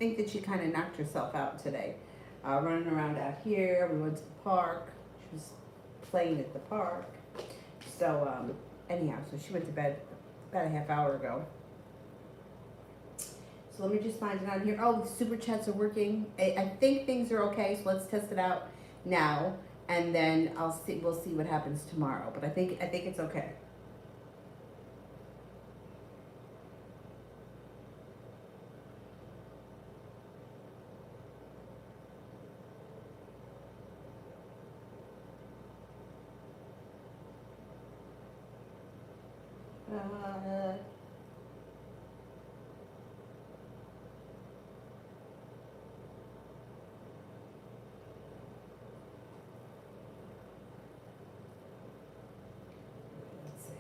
think that she kind of knocked herself out today. Running around out here. We went to the park. She was playing at the park. So, anyhow, so she went to bed about a half hour ago. So let me just find it on here. Oh, the super chats are working. I think things are okay, so let's test it out now, and then we'll see what happens tomorrow. But I think it's okay. Uh, let's see.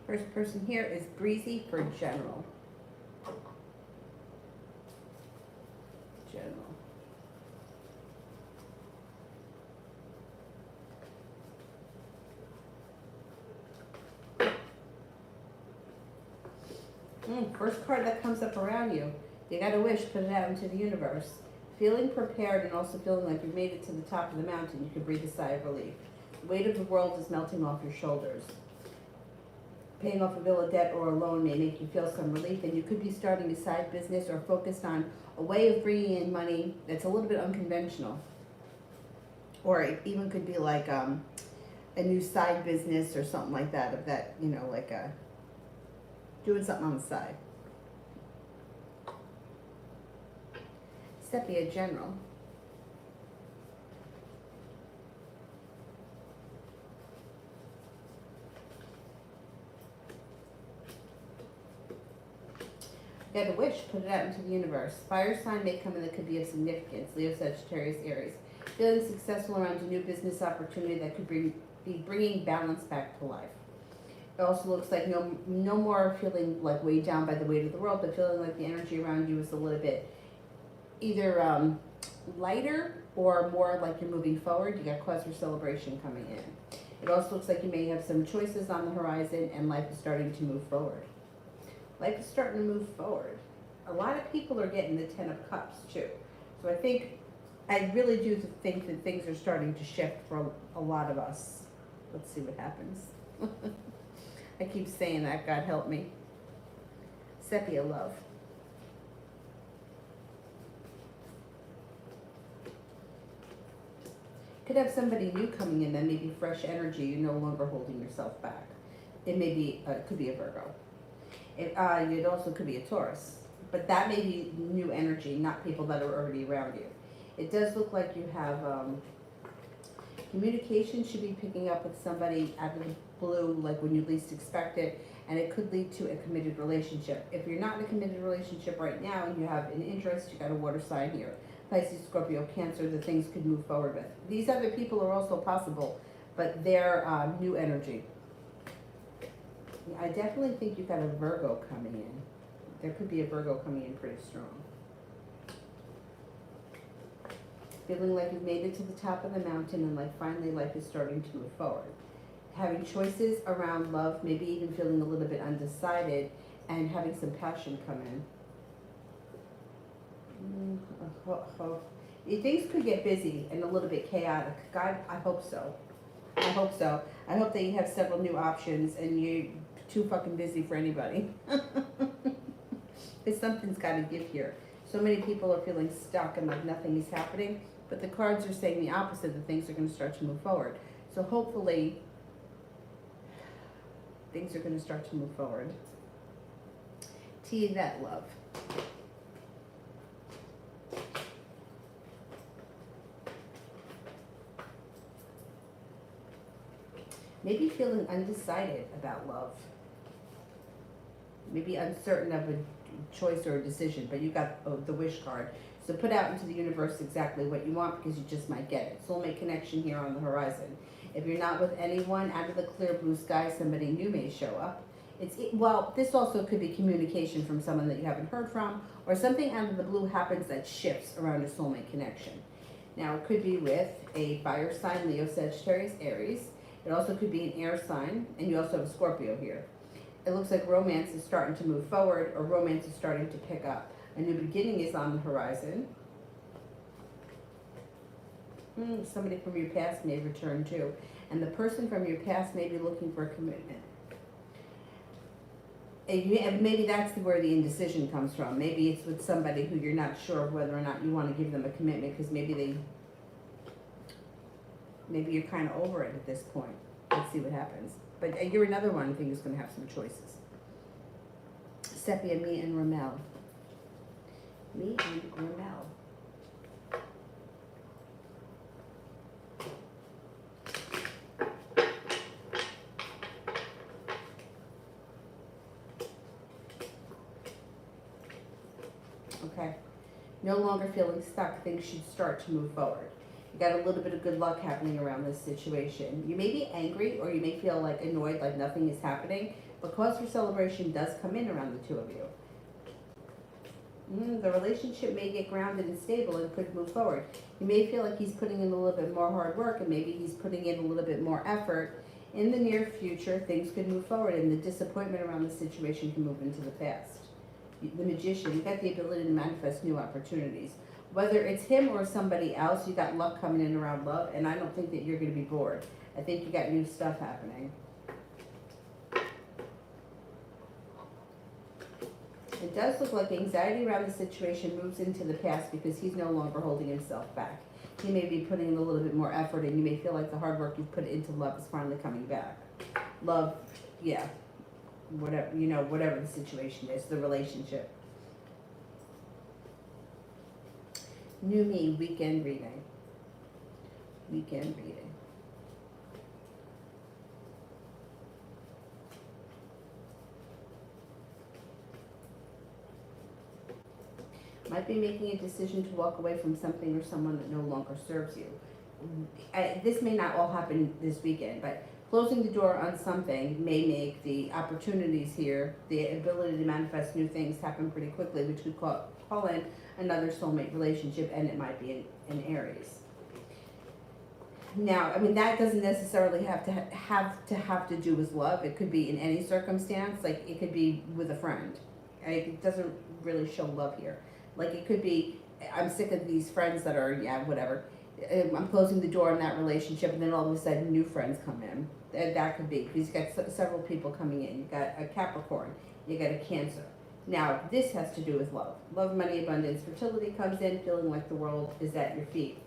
First person here is Breezy for general. General. First card that comes up around you. You got a wish, put it out into the universe. Feeling prepared and also feeling like you've made it to the top of the mountain, you can breathe a sigh of relief. The weight of the world is melting off your shoulders. Paying off a bill of debt or a loan may make you feel some relief, and you could be starting a side business or focused on a way of bringing in money that's a little bit unconventional. Or it even could be like a new side business or something like that, of that, like doing something on the side. Sepia General. Get a wish, put it out into the universe. Fire sign may come in that could be of significance. Leo, Sagittarius, Aries. Feeling successful around a new business opportunity that could be bringing balance back to life. It also looks like no more feeling like weighed down by the weight of the world, but feeling like the energy around you is a little bit either lighter or more like you're moving forward. You got cause for celebration coming in. It also looks like you may have some choices on the horizon, and life is starting to move forward. Life is starting to move forward. A lot of people are getting the 10 of Cups too. So I really do think that things are starting to shift for a lot of us. Let's see what happens. I keep saying that, God help me. Sepia love. Could have somebody new coming in, then maybe fresh energy. You're no longer holding yourself back. It may be, could be a Virgo. It also could be a Taurus. But that may be new energy, not people that are already around you. It does look like you have communication should be picking up with somebody out of the blue, like when you least expect it, and it could lead to a committed relationship. If you're not in a committed relationship right now and you have an interest, you got a water sign here. Pisces, Scorpio, Cancer, the things could move forward with. These other people are also possible, but they're new energy. I definitely think you've got a Virgo coming in. There could be a Virgo coming in pretty strong. Feeling like you've made it to the top of the mountain and like finally life is starting to move forward. Having choices around love, maybe even feeling a little bit undecided, and having some passion come in. Things could get busy and a little bit chaotic. God, I hope so. I hope so. I hope that you have several new options and you're too fucking busy for anybody. Because something's got to give here. So many people are feeling stuck and like nothing is happening, but the cards are saying the opposite, that things are going to start to move forward. So hopefully things are going to start to move forward. T, that love. Maybe feeling undecided about love. Maybe uncertain of a choice or a decision, but you got the wish card. So put out into the universe exactly what you want, because you just might get it. Soulmate connection here on the horizon. If you're not with anyone, out of the clear blue sky, somebody new may show up. Well, this also could be communication from someone that you haven't heard from, or something out of the blue happens that shifts around a soulmate connection. Now, it could be with a fire sign, Leo, Sagittarius, Aries. It also could be an air sign, and you also have a Scorpio here. It looks like romance is starting to move forward, or romance is starting to pick up. A new beginning is on the horizon. Somebody from your past may return too. And the person from your past may be looking for a commitment. And maybe that's where the indecision comes from. Maybe it's with somebody who you're not sure of whether or not you want to give them a commitment, because maybe you're kind of over it at this point. Let's see what happens. But you're another one I think who's going to have some choices. Sepia, me and Ramel. Me and Ramel. Okay. No longer feeling stuck. Things should start to move forward. You got a little bit of good luck happening around this situation. You may be angry, or you may feel like annoyed, like nothing is happening, but cause for celebration does come in around the two of you. The relationship may get grounded and stable and could move forward. You may feel like he's putting in a little bit more hard work, and maybe he's putting in a little bit more effort. In the near future, things could move forward, and the disappointment around the situation can move into the past. The Magician, you got the ability to manifest new opportunities. Whether it's him or somebody else, you got luck coming in around love, and I don't think that you're going to be bored. I think you got new stuff happening. It does look like anxiety around the situation moves into the past because he's no longer holding himself back. He may be putting in a little bit more effort, and you may feel like the hard work you've put into love is finally coming back. Love, yeah, whatever the situation is, the relationship. New me, weekend reading. Weekend reading. Might be making a decision to walk away from something or someone that no longer serves you. This may not all happen this weekend, but closing the door on something may make the opportunities here, the ability to manifest new things happen pretty quickly, which could call in another soulmate relationship, and it might be in Aries. Now, I mean, that doesn't necessarily have to do with love. It could be in any circumstance. Like, it could be with a friend. It doesn't really show love here. Like, it could be, I'm sick of these friends that are, whatever. I'm closing the door on that relationship, and then all of a sudden new friends come in. That could be, because you've got several people coming in. You've got a Capricorn, you got a Cancer. Now, this has to do with love. Love, money, abundance, fertility comes in, feeling like the world is at your feet.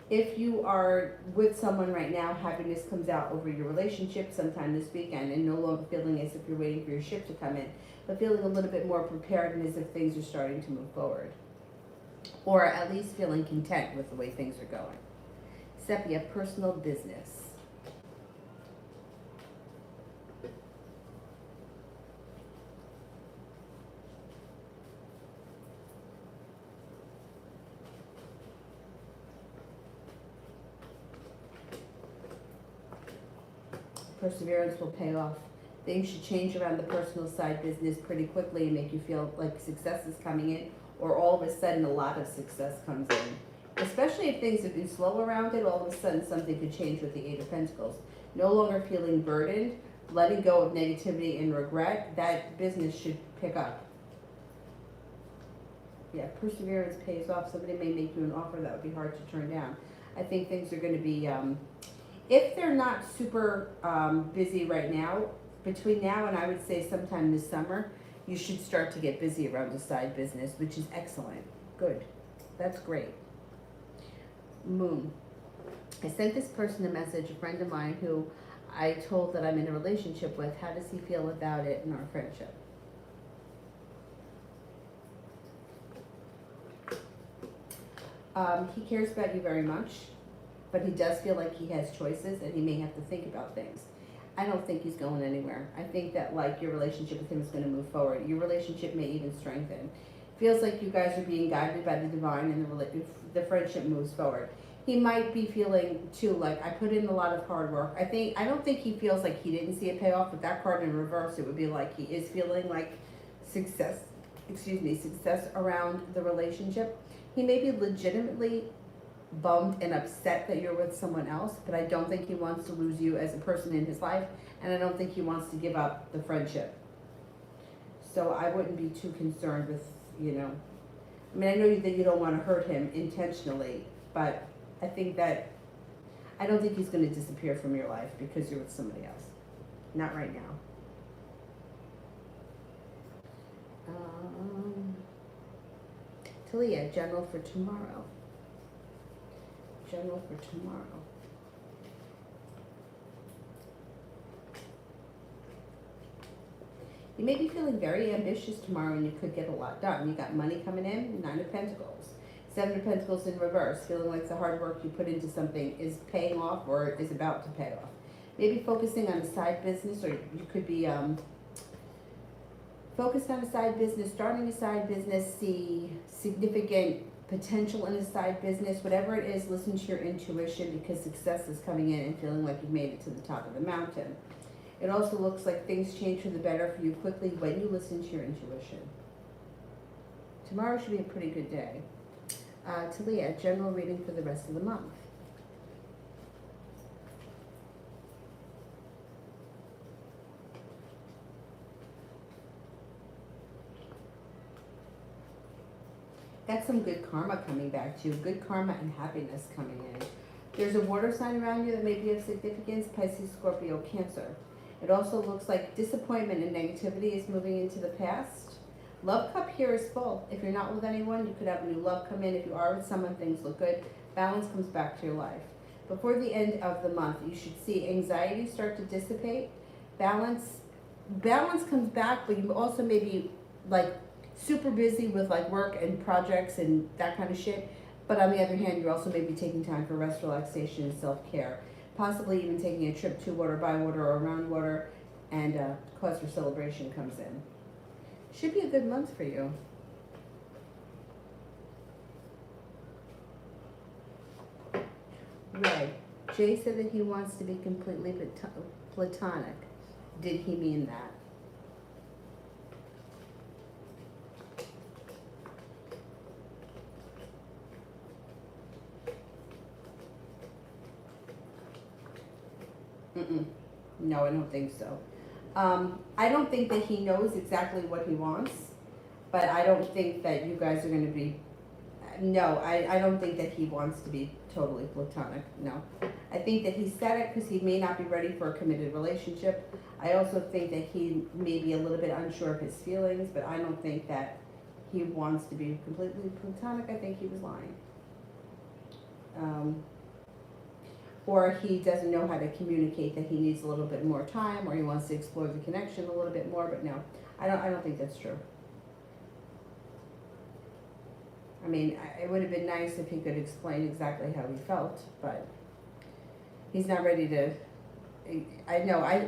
If you are with someone right now, happiness comes out over your relationship sometime this weekend, and no longer feeling as if you're waiting for your ship to come in, but feeling a little bit more prepared and as if things are starting to move forward. Or at least feeling content with the way things are going. Sepia, personal business. Perseverance will pay off. Things should change around the personal side business pretty quickly and make you feel like success is coming in, or all of a sudden a lot of success comes in. Especially if things have been slow around it, all of a sudden something could change with the Eight of Pentacles. No longer feeling burdened, letting go of negativity and regret, that business should pick up. Yeah, perseverance pays off. Somebody may make you an offer that would be hard to turn down. I think things are going to be, if they're not super busy right now, between now and I would say sometime this summer, you should start to get busy around the side business, which is excellent. Good. That's great. Moon. I sent this person a message, a friend of mine who I told that I'm in a relationship with. How does he feel about it in our friendship? He cares about you very much, but he does feel like he has choices and he may have to think about things. I don't think he's going anywhere. I think that like your relationship with him is going to move forward. Your relationship may even strengthen. Feels like you guys are being guided by the divine, and the friendship moves forward. He might be feeling too like I put in a lot of hard work. I don't think he feels like he didn't see a payoff. With that card in reverse, it would be like he is feeling like success around the relationship. He may be legitimately bummed and upset that you're with someone else, but I don't think he wants to lose you as a person in his life, and I don't think he wants to give up the friendship. So I wouldn't be too concerned with, I mean, I know that you don't want to hurt him intentionally, but I don't think he's going to disappear from your life because you're with somebody else. Not right now. Talia, general for tomorrow. General for tomorrow. You may be feeling very ambitious tomorrow and you could get a lot done. You got money coming in, 9 of Pentacles. 7 of Pentacles in reverse, feeling like the hard work you put into something is paying off or is about to pay off. Maybe focusing on a side business, or you could be focused on a side business, starting a side business, see significant potential in a side business. Whatever it is, listen to your intuition because success is coming in and feeling like you've made it to the top of the mountain. It also looks like things change for the better for you quickly when you listen to your intuition. Tomorrow should be a pretty good day. Talia, general reading for the rest of the month. Got some good karma coming back to you. Good karma and happiness coming in. There's a water sign around you that may be of significance. Pisces, Scorpio, Cancer. It also looks like disappointment and negativity is moving into the past. Love cup here is full. If you're not with anyone, you could have a new love come in. If you are with someone, things look good. Balance comes back to your life. Before the end of the month, you should see anxiety start to dissipate. Balance comes back, but you also may be like super busy with like work and projects and that kind of shit. But on the other hand, you're also maybe taking time for rest, relaxation, and self-care. Possibly even taking a trip to water, by water, or around water, and cause for celebration comes in. Should be a good month for you. Ray, Jay said that he wants to be completely platonic. Did he mean that? No, I don't think so. I don't think that he knows exactly what he wants, but I don't think that you guys are going to be, no, I don't think that he wants to be totally platonic, no. I think that he said it because he may not be ready for a committed relationship. I also think that he may be a little bit unsure of his feelings, but I don't think that he wants to be completely platonic. I think he was lying. Or he doesn't know how to communicate that he needs a little bit more time, or he wants to explore the connection a little bit more, but no, I don't think that's true. I mean, it would have been nice if he could explain exactly how he felt, but he's not ready to,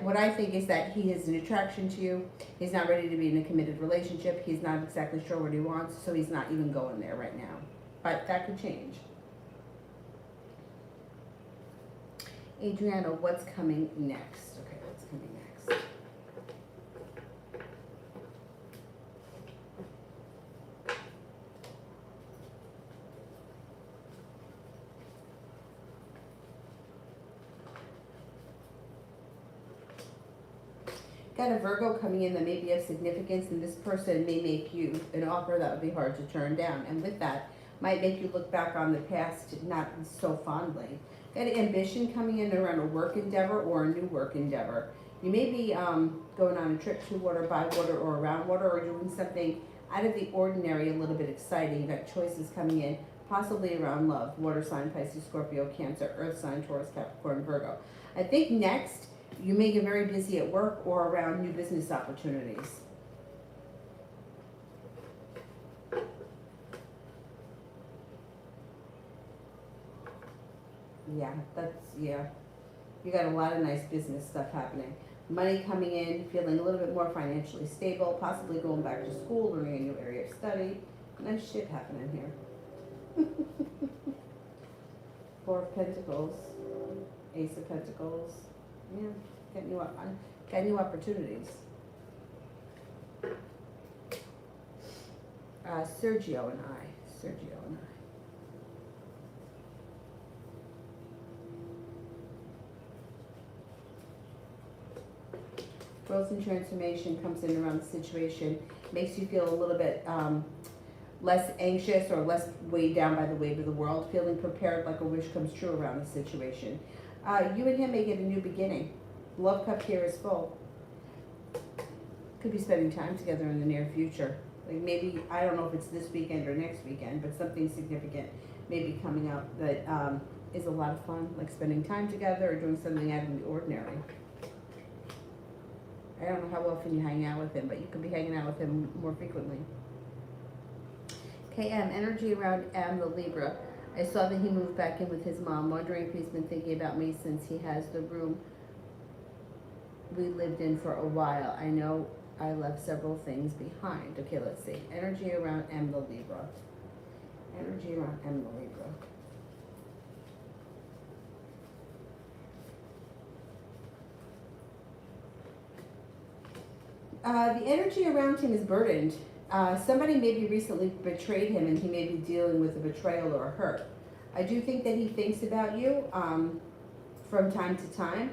what I think is that he has an attraction to you. He's not ready to be in a committed relationship. He's not exactly sure what he wants, so he's not even going there right now. But that could change. Adriana, what's coming next? Okay, what's coming next? Got a Virgo coming in that may be of significance, and this person may make you an offer that would be hard to turn down. And with that, might make you look back on the past not so fondly. Got an ambition coming in around a work endeavor or a new work endeavor. You may be going on a trip to water, by water, or around water, or doing something out of the ordinary, a little bit exciting. You got choices coming in, possibly around love. Water sign, Pisces, Scorpio, Cancer, Earth sign, Taurus, Capricorn, Virgo. I think next, you may get very busy at work or around new business opportunities. Yeah. You got a lot of nice business stuff happening. Money coming in, feeling a little bit more financially stable, possibly going back to school, learning a new area of study. Nice shit happening here. 4 of Pentacles, Ace of Pentacles. Yeah, got new opportunities. Sergio and I. growth and transformation comes in around the situation, makes you feel a little bit less anxious or less weighed down by the weight of the world, feeling prepared like a wish comes true around the situation. You and him may get a new beginning. Love cup here is full. Could be spending time together in the near future. Like maybe, I don't know if it's this weekend or next weekend, but something significant may be coming up that is a lot of fun, like spending time together or doing something out of the ordinary. I don't know how often you hang out with him, but you could be hanging out with him more frequently. KM, energy around M, the Libra. I saw that he moved back in with his mom, wondering if he's been thinking about me since he has the room we lived in for a while. I know I left several things behind. Okay, let's see. Energy around M, the Libra. Energy around M, the Libra. The energy around him is burdened. Somebody maybe recently betrayed him and he may be dealing with a betrayal or a hurt. I do think that he thinks about you from time to time,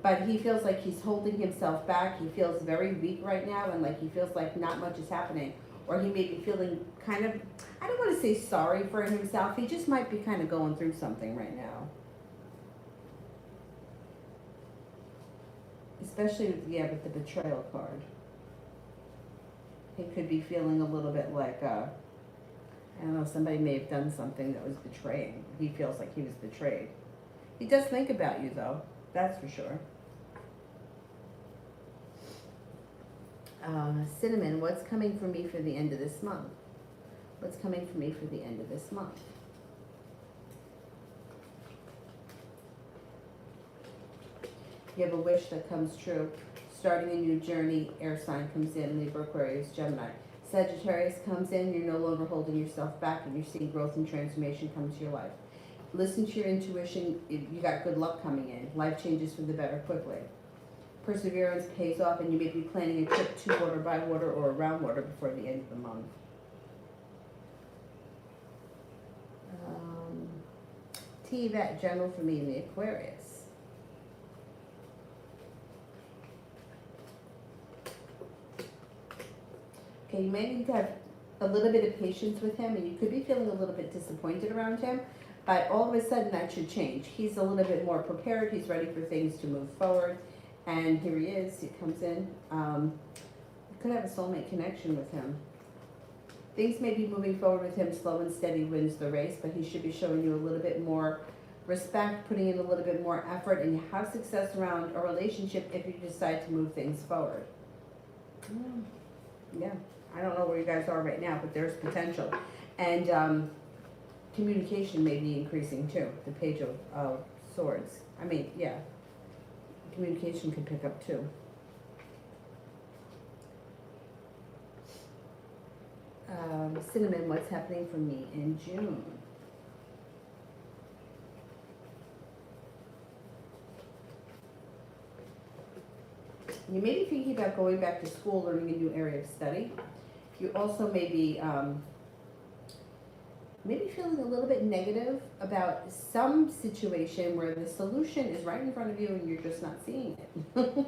but he feels like he's holding himself back. He feels very weak right now and like he feels like not much is happening. Or he may be feeling kind of, I don't want to say sorry for himself. He just might be kind of going through something right now. Especially with the betrayal card. He could be feeling a little bit like, I don't know, somebody may have done something that was betraying. He feels like he was betrayed. He does think about you though, that's for sure. Cinnamon, what's coming for me for the end of this month? What's coming for me for the end of this month? You have a wish that comes true. Starting a new journey, air sign comes in, Libra, Aquarius, Gemini. Sagittarius comes in, you're no longer holding yourself back and you're seeing growth and transformation come to your life. Listen to your intuition, you got good luck coming in. Life changes for the better quickly. Perseverance pays off and you may be planning a trip to water, by water, or around water before the end of the month. T-Vet, general for me in the Aquarius. Okay, you may need to have a little bit of patience with him and you could be feeling a little bit disappointed around him, but all of a sudden that should change. He's a little bit more prepared, he's ready for things to move forward, and here he is, he comes in. You could have a soulmate connection with him. Things may be moving forward with him, slow and steady wins the race, but he should be showing you a little bit more respect, putting in a little bit more effort, and you have success around a relationship if you decide to move things forward. Yeah. I don't know where you guys are right now, but there's potential. And communication may be increasing too, the Page of Swords. I mean, yeah, communication could pick up too. Cinnamon, what's happening for me in June? You may be thinking about going back to school, learning a new area of study. You also may be maybe feeling a little bit negative about some situation where the solution is right in front of you and you're just not seeing it.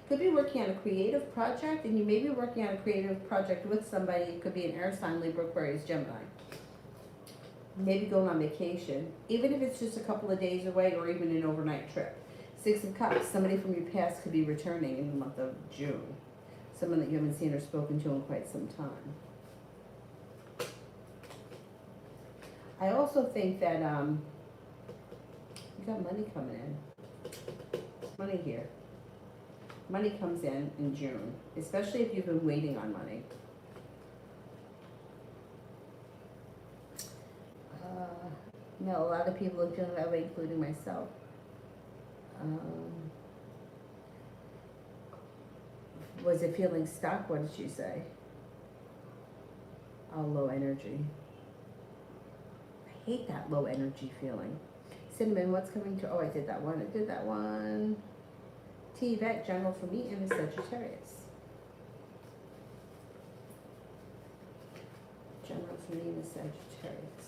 Could be working on a creative project, and you may be working on a creative project with somebody. It could be an air sign, Libra, Aquarius, Gemini. Maybe going on vacation, even if it's just a couple of days away or even an overnight trip. Six of Cups, somebody from your past could be returning in the month of June. Someone that you haven't seen or spoken to in quite some time. I also think that you got money coming in. Money here. Money comes in June, especially if you've been waiting on money. No, a lot of people are feeling that way, including myself. Was it feeling stuck? What did she say? Oh, low energy. I hate that low energy feeling. Cinnamon, what's coming to, oh, I did that one. T-Vet, general for me in the Sagittarius. General for me in the Sagittarius.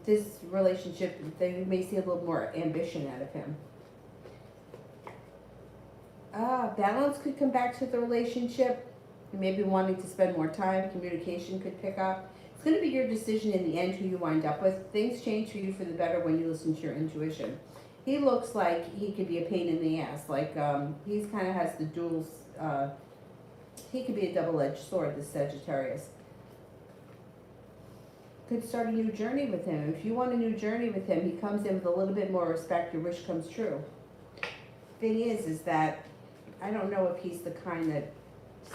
This relationship, they may see a little more ambition out of him. Balance could come back to the relationship. You may be wanting to spend more time. Communication could pick up. It's going to be your decision in the end who you wind up with. Things change for you for the better when you listen to your intuition. He looks like he could be a pain in the ass. Like he's kind of has the dual. He could be a double-edged sword. This Sagittarius could start a new journey with him. If you want a new journey with him, he comes in with a little bit more respect. Your wish comes true. Thing is that I don't know if he's the kind that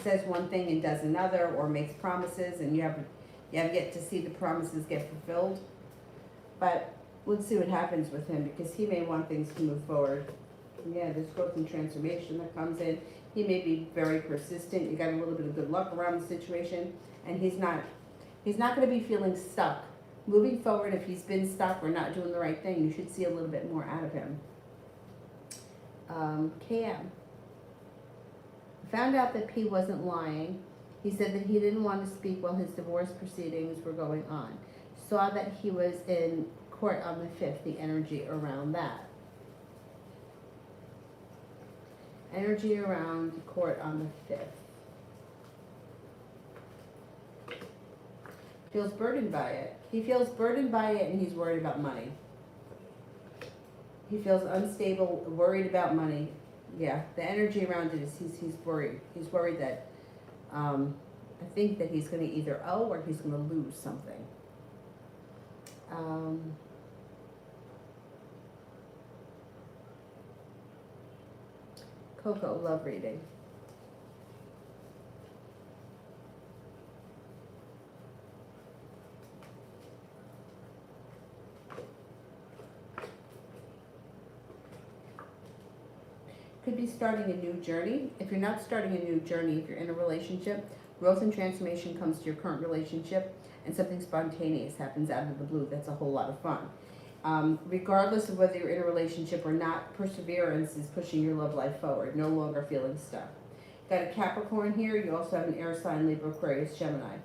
says one thing and does another, or makes promises and you have yet to see the promises get fulfilled. But let's see what happens with him, because he may want things to move forward. Yeah, there's growth and transformation that comes in. He may be very persistent. You got a little bit of good luck around the situation, and he's not going to be feeling stuck. Moving forward, if he's been stuck or not doing the right thing, you should see a little bit more out of him. KM. Found out that P wasn't lying. He said that he didn't want to speak while his divorce proceedings were going on. Saw that he was in court on the 5th, the energy around that. Energy around court on the 5th. Feels burdened by it. He feels burdened by it, and he's worried about money. He feels unstable, worried about money. Yeah, the energy around it is he's worried. He's worried that I think that he's going to either owe or he's going to lose something. Coco, love reading. Could be starting a new journey. If you're not starting a new journey, if you're in a relationship, growth and transformation comes to your current relationship, and something spontaneous happens out of the blue. That's a whole lot of fun. Regardless of whether you're in a relationship or not, perseverance is pushing your love life forward, no longer feeling stuck. Got a Capricorn here. You also have an air sign, Libra, Aquarius, Gemini.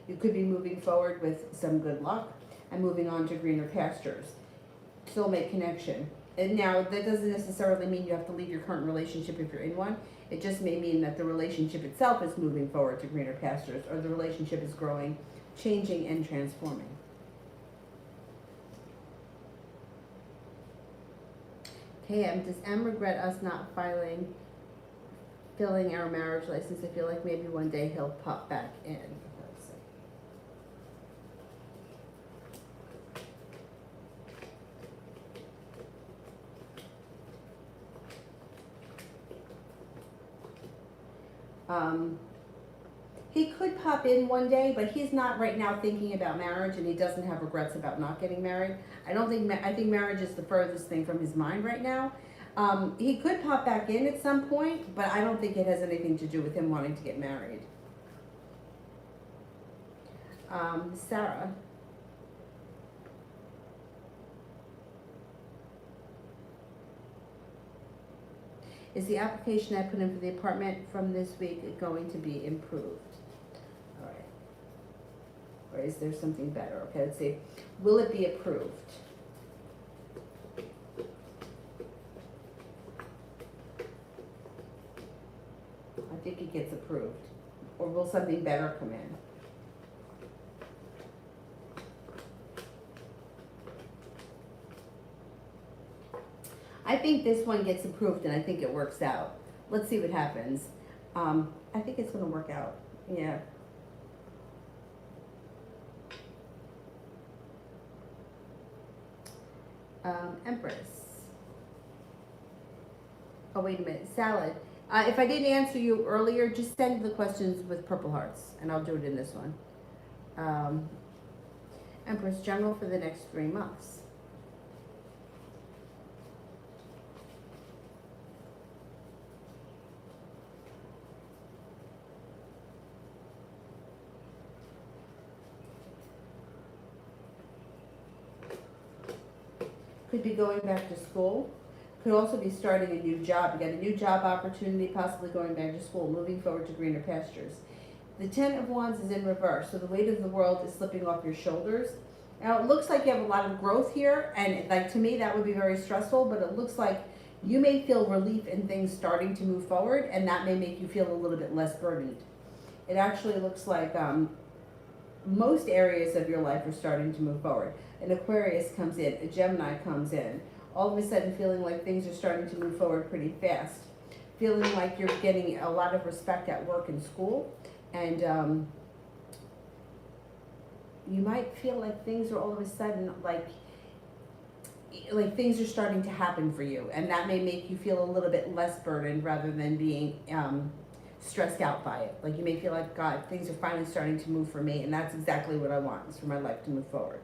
You could be moving forward with some good luck and moving on to greener pastures. Soulmate connection. And now, that doesn't necessarily mean you have to leave your current relationship if you're in one. It just may mean that the relationship itself is moving forward to greener pastures, or the relationship is growing, changing, and transforming. KM, does M regret us not filling our marriage license? I feel like maybe one day he'll pop back in. Let's see. He could pop in one day, but he's not right now thinking about marriage, and he doesn't have regrets about not getting married. I think marriage is the furthest thing from his mind right now. He could pop back in at some point, but I don't think it has anything to do with him wanting to get married. Sarah. Is the application I put in for the apartment from this week going to be improved? All right. Or is there something better? Okay, let's see. Will it be approved? I think it gets approved. Or will something better come in? I think this one gets approved, and I think it works out. Let's see what happens. I think it's going to work out. Yeah. Empress. Oh, wait a minute. Salad. If I didn't answer you earlier, just send the questions with purple hearts, and I'll do it in this one. Empress, general for the next 3 months. Could be going back to school. Could also be starting a new job. You got a new job opportunity, possibly going back to school, moving forward to greener pastures. The 10 of Wands is in reverse, so the weight of the world is slipping off your shoulders. Now, it looks like you have a lot of growth here, and like to me, that would be very stressful, but it looks like you may feel relief in things starting to move forward, and that may make you feel a little bit less burdened. It actually looks like most areas of your life are starting to move forward. An Aquarius comes in, a Gemini comes in, all of a sudden feeling like things are starting to move forward pretty fast. Feeling like you're getting a lot of respect at work and school, and you might feel like things are all of a sudden like things are starting to happen for you, and that may make you feel a little bit less burdened rather than being stressed out by it. Like you may feel like, God, things are finally starting to move for me, and that's exactly what I want, is for my life to move forward.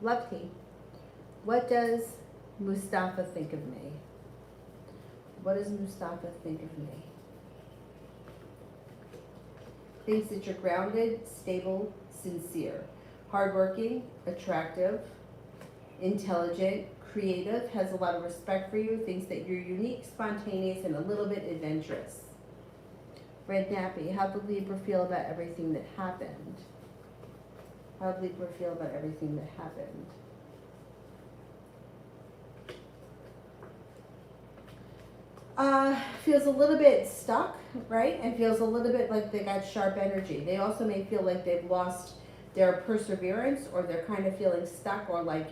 Love Tea. What does Mustafa think of me? What does Mustafa think of me? Thinks that you're grounded, stable, sincere, hardworking, attractive, intelligent, creative, has a lot of respect for you, thinks that you're unique, spontaneous, and a little bit adventurous. Red Nappy, how did Libra feel about everything that happened? How did Libra feel about everything that happened? Feels a little bit stuck, right? And feels a little bit like they got sharp energy. They also may feel like they've lost their perseverance, or they're kind of feeling stuck or like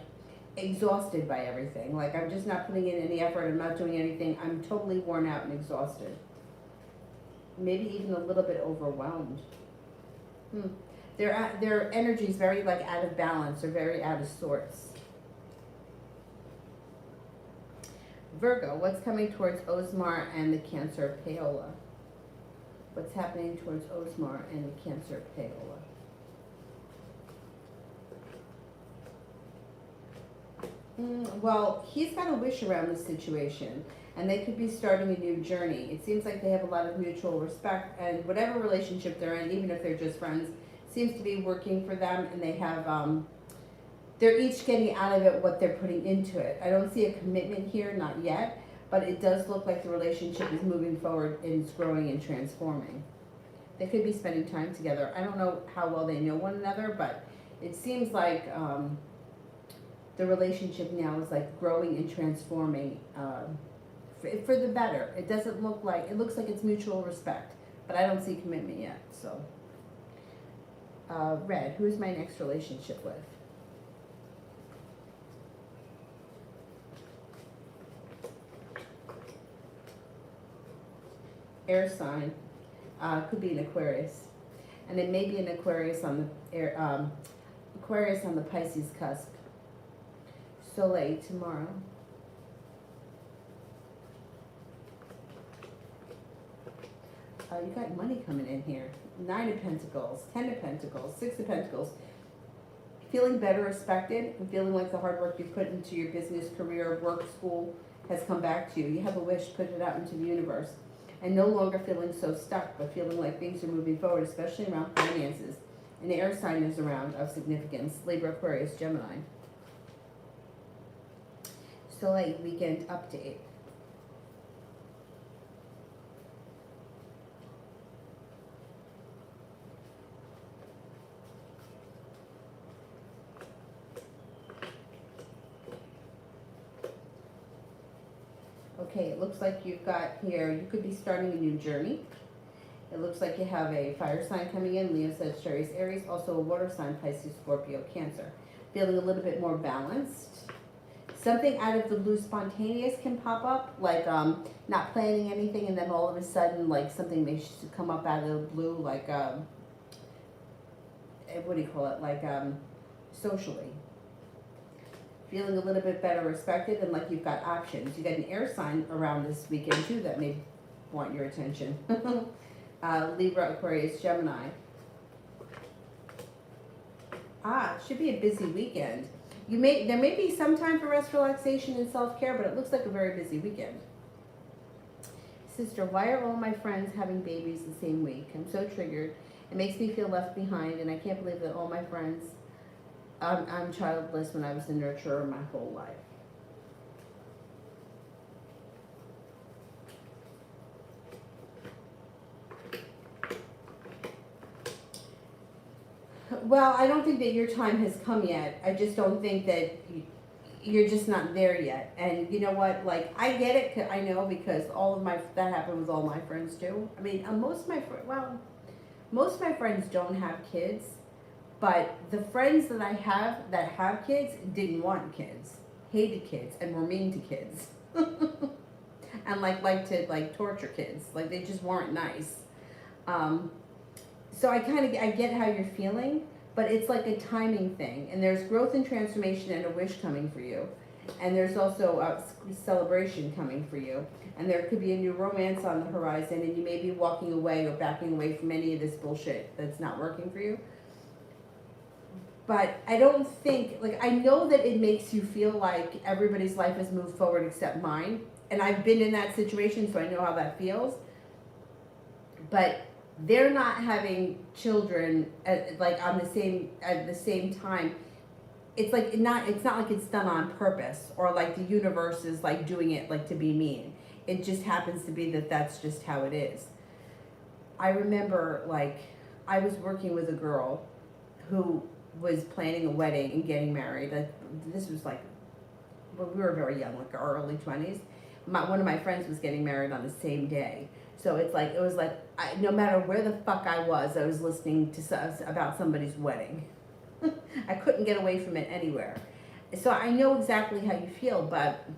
exhausted by everything. Like, I'm just not putting in any effort, I'm not doing anything, I'm totally worn out and exhausted. Maybe even a little bit overwhelmed. Their energy is very like out of balance or very out of sorts. Virgo, what's coming towards Osmar and the Cancer Paola? What's happening towards Osmar and the Cancer Paola? Well, he's got a wish around the situation, and they could be starting a new journey. It seems like they have a lot of mutual respect, and whatever relationship they're in, even if they're just friends, seems to be working for them, and they have they're each getting out of it what they're putting into it. I don't see a commitment here, not yet, but it does look like the relationship is moving forward and it's growing and transforming. They could be spending time together. I don't know how well they know one another, but it seems like the relationship now is like growing and transforming for the better. It doesn't look like, it looks like it's mutual respect, but I don't see commitment yet. So, Red, who's my next relationship with? Air sign, could be an Aquarius, and it may be an Aquarius on the air, Aquarius on the Pisces cusp. Soleil tomorrow. You got money coming in here. 9 of Pentacles, 10 of Pentacles, 6 of Pentacles. Feeling better respected, and feeling like the hard work you put into your business, career, work, school has come back to you. You have a wish, put it out into the universe. And no longer feeling so stuck, but feeling like things are moving forward, especially around finances. And the air sign is around of significance. Libra, Aquarius, Gemini. Soleil weekend update. Okay, it looks like you've got here, you could be starting a new journey. It looks like you have a fire sign coming in, Leo, Sagittarius, Aries, also a water sign, Pisces, Scorpio, Cancer. Feeling a little bit more balanced. Something out of the blue spontaneous can pop up, like not planning anything, and then all of a sudden, like something may come up out of the blue, like, what do you call it, like socially. Feeling a little bit better respected, and like you've got options. You got an air sign around this weekend too that may want your attention. Libra, Aquarius, Gemini. It should be a busy weekend. There may be some time for rest, relaxation, and self-care, but it looks like a very busy weekend. Sister, why are all my friends having babies the same week? I'm so triggered. It makes me feel left behind, and I can't believe that all my friends, I'm childless when I was a nurturer my whole life. Well, I don't think that your time has come yet. I just don't think that you're just not there yet. And you know what? Like, I get it. I know because that happened with all my friends too. I mean, most of my friends don't have kids, but the friends that I have that have kids didn't want kids, hated kids, and were mean to kids, and like to like torture kids. Like they just weren't nice. So I get how you're feeling, but it's like a timing thing. And there's growth and transformation and a wish coming for you, and there's also a celebration coming for you. And there could be a new romance on the horizon, and you may be walking away or backing away from any of this bullshit that's not working for you. But I don't think, like, I know that it makes you feel like everybody's life has moved forward except mine. And I've been in that situation, so I know how that feels. But they're not having children at the same time. It's not like it's done on purpose, or like the universe is like doing it like to be mean. It just happens to be that that's just how it is. I remember, like, I was working with a girl who was planning a wedding and getting married. This was like, well, we were very young, like our early 20s. One of my friends was getting married on the same day. So it was like no matter where the fuck I was listening to about somebody's wedding. I couldn't get away from it anywhere. So I know exactly how you feel, but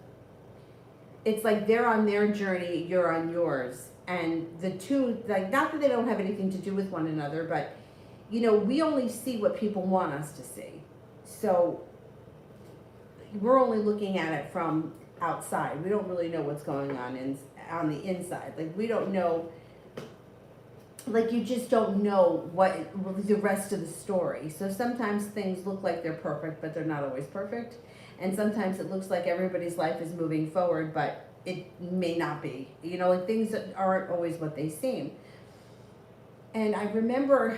it's like they're on their journey, you're on yours. And the two, like, not that they don't have anything to do with one another, but, you know, we only see what people want us to see. So we're only looking at it from outside. We don't really know what's going on the inside. Like, we don't know, like, you just don't know what the rest of the story. So sometimes things look like they're perfect, but they're not always perfect. And sometimes it looks like everybody's life is moving forward, but it may not be. You know, like, things aren't always what they seem. And I remember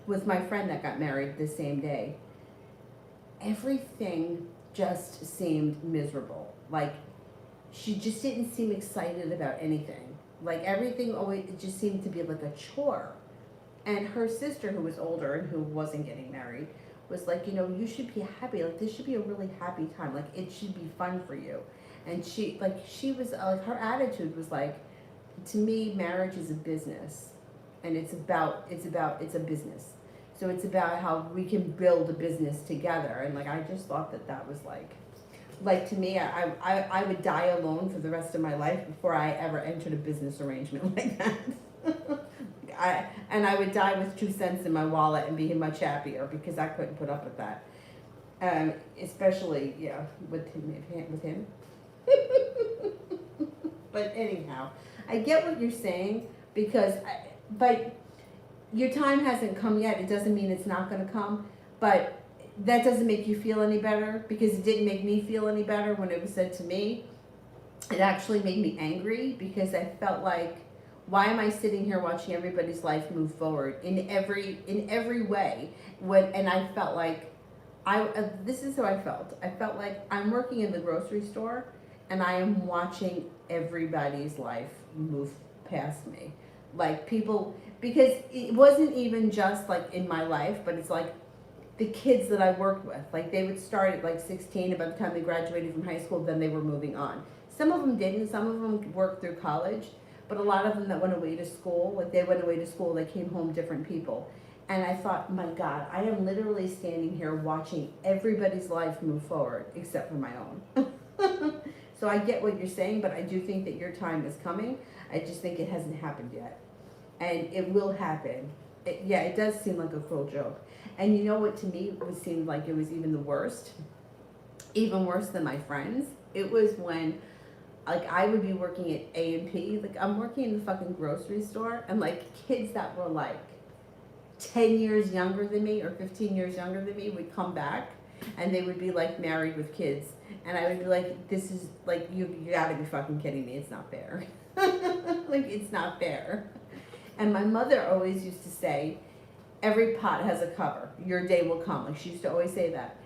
with my friend that got married the same day, everything just seemed miserable. Like, she just didn't seem excited about anything. Like, everything always, it just seemed to be like a chore. And her sister, who was older and who wasn't getting married, was like, you know, you should be happy. Like, this should be a really happy time. Like, it should be fun for you. And she was like, her attitude was like, to me, marriage is a business, and it's a business. So it's about how we can build a business together. And like, I just thought that was like to me, I would die alone for the rest of my life before I ever entered a business arrangement like that. I would die with 2 cents in my wallet and be much happier, because I couldn't put up with that. Especially, yeah, with him. But anyhow, I get what you're saying, but your time hasn't come yet. It doesn't mean it's not going to come, but that doesn't make you feel any better, because it didn't make me feel any better when it was said to me. It actually made me angry, because I felt like, why am I sitting here watching everybody's life move forward in every way? And I felt like this is how I felt. I felt like I'm working in the grocery store, and I am watching everybody's life move past me. Like, people, because it wasn't even just like in my life, but it's like the kids that I worked with. Like, they would start at like 16, and by the time they graduated from high school, then they were moving on. Some of them didn't. Some of them worked through college. But a lot of them that went away to school, like, they went away to school, they came home different people. And I thought, my God, I am literally standing here watching everybody's life move forward except for my own. So I get what you're saying, but I do think that your time is coming. I just think it hasn't happened yet. And it will happen. It does seem like a cruel joke. And you know what, to me, it seemed like it was even the worst, even worse than my friends? It was when, like, I would be working at A&P, like, I'm working in the fucking grocery store, and like, kids that were like 10 years younger than me or 15 years younger than me would come back, and they would be like married with kids, and I would be like, this is like, you gotta be fucking kidding me, it's not fair. Like, it's not fair. And my mother always used to say, every pot has a cover, your day will come. Like, she used to always say that.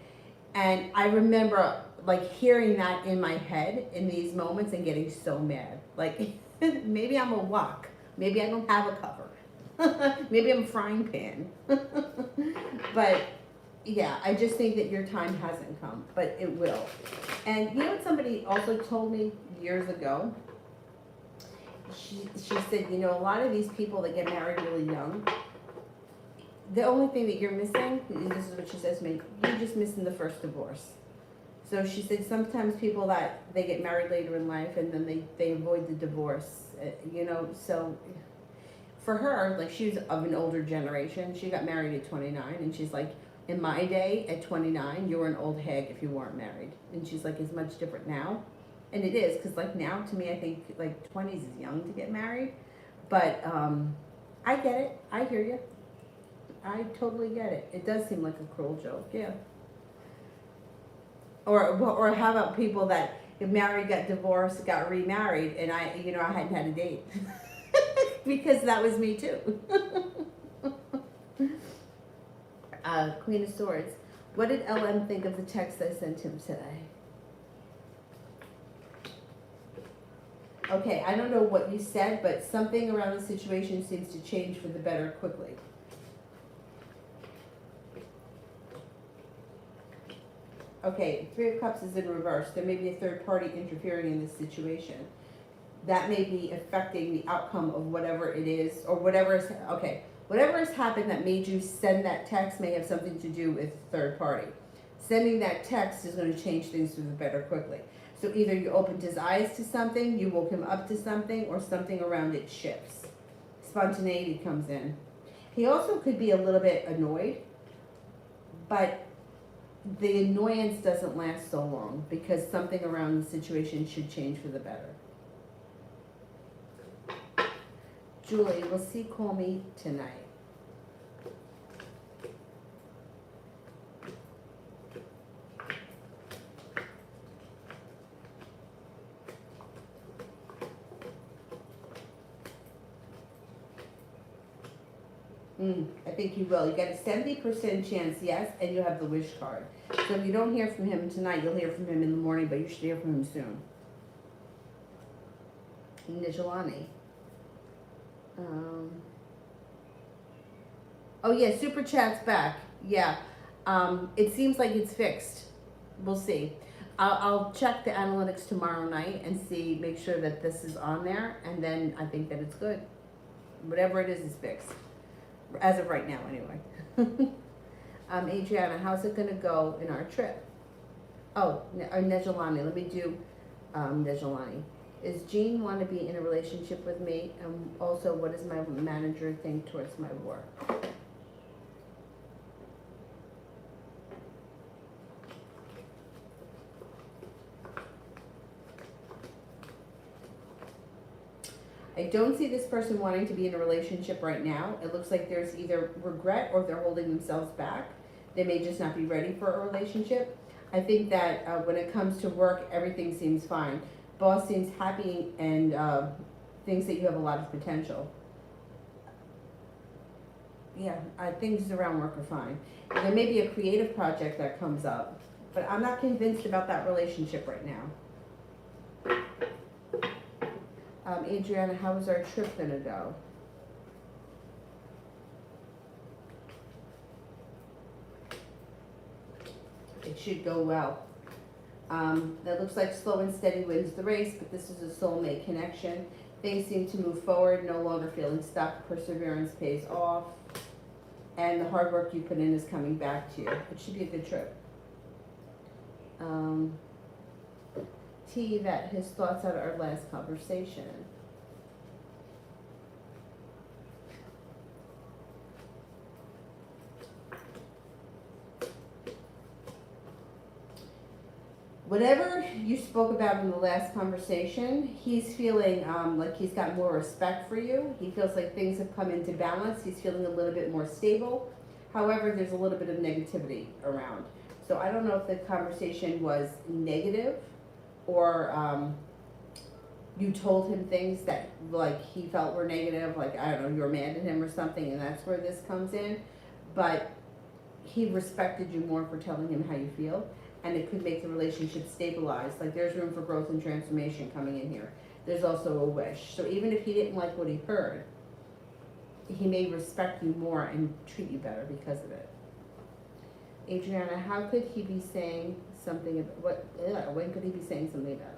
And I remember like hearing that in my head in these moments and getting so mad. Like, maybe I'm a wok. Maybe I don't have a cover. Maybe I'm a frying pan. But Yeah, I just think that your time hasn't come, but it will. And you know what somebody also told me years ago? She said, you know, a lot of these people that get married really young, the only thing that you're missing, and this is what she says to me, you're just missing the first divorce. So she said sometimes people that they get married later in life and then they avoid the divorce, you know, so for her, like she was of an older generation, she got married at 29 and she's like, in my day at 29, you were an old hag if you weren't married. And she's like, it's much different now. And it is, because like now to me, I think like 20s is young to get married. But I get it, I hear you. I totally get it. It does seem like a cruel joke, yeah. Or how about people that get married, got divorced, got remarried, and I hadn't had a date. Because that was me too. Queen of Swords. What did LM think of the text I sent him today? Okay, I don't know what you said, but something around the situation seems to change for the better quickly. Okay, Three of Cups is in reverse. There may be a third party interfering in this situation. That may be affecting the outcome of whatever it is, or whatever is, okay, whatever has happened that made you send that text may have something to do with third party. Sending that text is going to change things for the better quickly. So either you opened his eyes to something, you woke him up to something, or something around it shifts. Spontaneity comes in. He also could be a little bit annoyed, but the annoyance doesn't last so long because something around the situation should change for the better. Julie, will C call me tonight? I think you will. You got a 70% chance, yes, and you have the wish card. So if you don't hear from him tonight, you'll hear from him in the morning, but you should hear from him soon. Nijolani. Oh yeah, Super Chat's back. Yeah. It seems like it's fixed. We'll see. I'll check the analytics tomorrow night and see, make sure that this is on there, and then I think that it's good. Whatever it is fixed. As of right now, anyway. Adriana, how's it gonna go in our trip? Oh, Nejolani, let me do Nejolani. Is Jean want to be in a relationship with me? And also, what does my manager think towards my work? I don't see this person wanting to be in a relationship right now. It looks like there's either regret or they're holding themselves back. They may just not be ready for a relationship. I think that when it comes to work, everything seems fine. Boss seems happy and thinks that you have a lot of potential. Yeah, things around work are fine. There may be a creative project that comes up, but I'm not convinced about that relationship right now. Adriana, how is our trip gonna go? It should go well. That looks like slow and steady wins the race, but this is a soulmate connection. Things seem to move forward, no longer feeling stuck. Perseverance pays off. And the hard work you put in is coming back to you. It should be a good trip. T, that his thoughts out of our last conversation. Whatever you spoke about in the last conversation, he's feeling like he's got more respect for you. He feels like things have come into balance. He's feeling a little bit more stable. However, there's a little bit of negativity around. So I don't know if the conversation was negative or you told him things that like he felt were negative, like, I don't know, you were mad at him or something, and that's where this comes in. But he respected you more for telling him how you feel. And it could make the relationship stabilize. Like there's room for growth and transformation coming in here. There's also a wish. So even if he didn't like what he heard, he may respect you more and treat you better because of it. Adriana, how could he be saying something about when could he be saying something about us?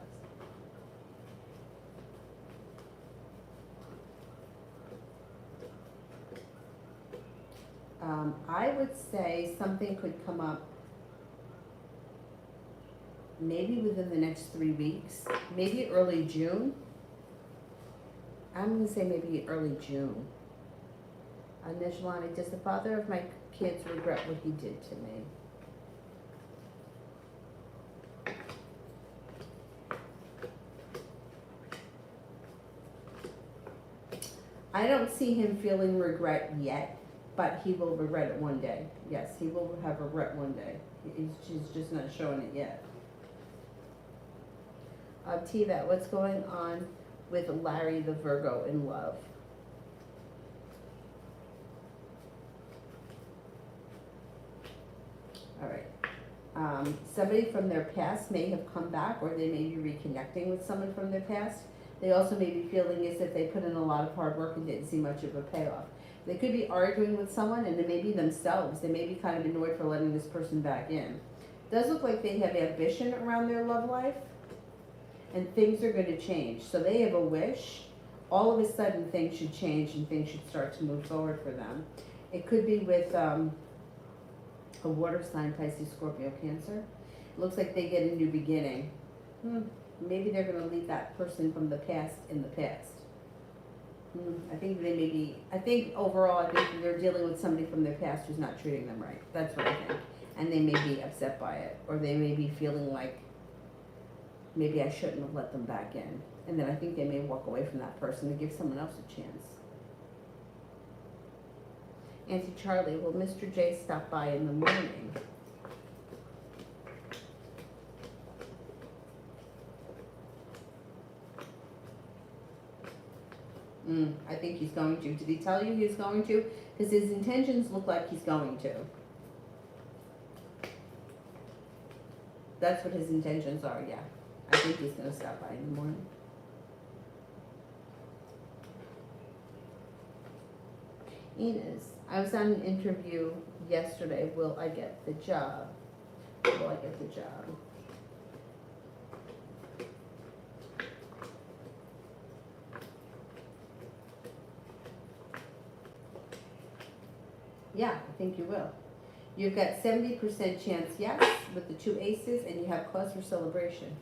I would say something could come up maybe within the next 3 weeks, maybe early June. I'm gonna say maybe early June. Nijlani, does the father of my kids regret what he did to me? I don't see him feeling regret yet, but he will regret it one day. Yes, he will have regret one day. He's just not showing it yet. Tiva, what's going on with Larry the Virgo in love? All right. Somebody from their past may have come back, or they may be reconnecting with someone from their past. They also may be feeling as if they put in a lot of hard work and didn't see much of a payoff. They could be arguing with someone, and it may be themselves. They may be kind of annoyed for letting this person back in. It does look like they have ambition around their love life, and things are going to change. So they have a wish. All of a sudden, things should change, and things should start to move forward for them. It could be with a water sign, Pisces, Scorpio, Cancer. It looks like they get a new beginning. Maybe they're going to leave that person from the past in the past. I think they may be, I think overall, I think they're dealing with somebody from their past who's not treating them right. That's what I think. And they may be upset by it. Or they may be feeling like, maybe I shouldn't have let them back in. And then I think they may walk away from that person and give someone else a chance. Auntie Charlie, will Mr. J stop by in the morning? I think he's going to. Did he tell you he's going to? Because his intentions look like he's going to. That's what his intentions are, yeah. I think he's going to stop by in the morning. Enos, I was on an interview yesterday. Will I get the job? Will I get the job? Yeah, I think you will. You've got 70% chance yes with the 2 aces, and you have cause for celebration.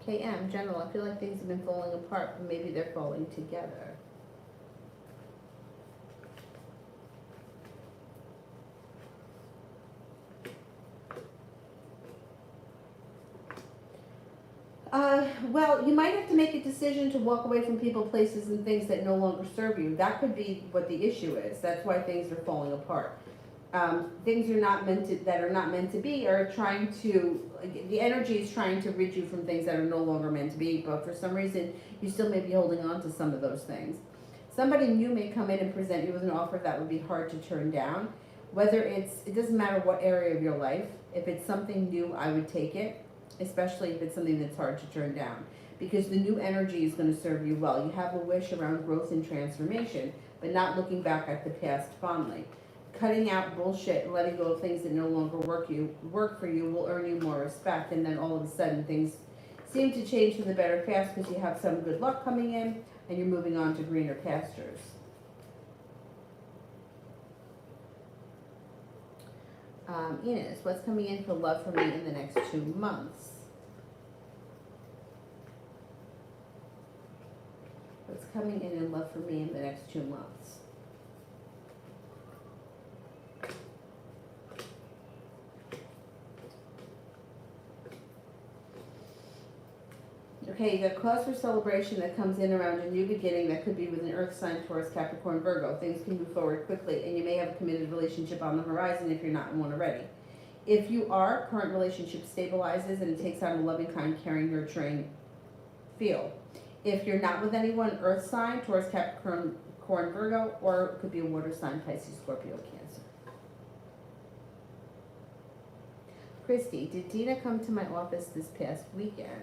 KM, General, I feel like things have been falling apart, but maybe they're falling together. Well, you might have to make a decision to walk away from people, places, and things that no longer serve you. That could be what the issue is. That's why things are falling apart. Things are not meant to, that are not meant to be, are trying to, the energy is trying to rid you from things that are no longer meant to be, but for some reason, you still may be holding on to some of those things. Somebody new may come in and present you with an offer that would be hard to turn down. Whether it doesn't matter what area of your life. If it's something new, I would take it. Especially if it's something that's hard to turn down, because the new energy is going to serve you well. You have a wish around growth and transformation, but not looking back at the past fondly. Cutting out bullshit and letting go of things that no longer work for you will earn you more respect, and then all of a sudden things seem to change for the better fast because you have some good luck coming in and you're moving on to greener pastures. Enos, what's coming in for love for me in the next 2 months? What's coming in love for me in the next 2 months? Okay, you got cause for celebration that comes in around a new beginning that could be with an earth sign, Taurus, Capricorn, Virgo. Things can move forward quickly, and you may have a committed relationship on the horizon if you're not in one already. If you are, current relationship stabilizes and it takes on a loving, kind, caring, nurturing feel. If you're not with anyone, earth sign, Taurus, Capricorn, Virgo, or it could be a water sign, Pisces, Scorpio, Cancer. Christy, did Dina come to my office this past weekend?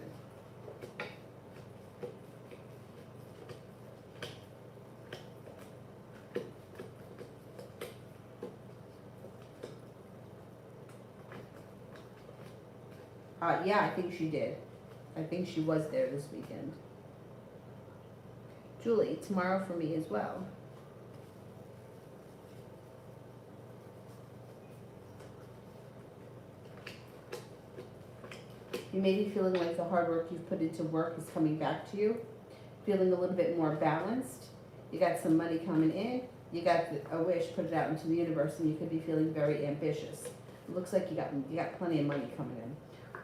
Yeah, I think she did. I think she was there this weekend. Julie, tomorrow for me as well. You may be feeling like the hard work you've put into work is coming back to you. Feeling a little bit more balanced. You got some money coming in. You got a wish, put it out into the universe, and you could be feeling very ambitious. It looks like you got plenty of money coming in.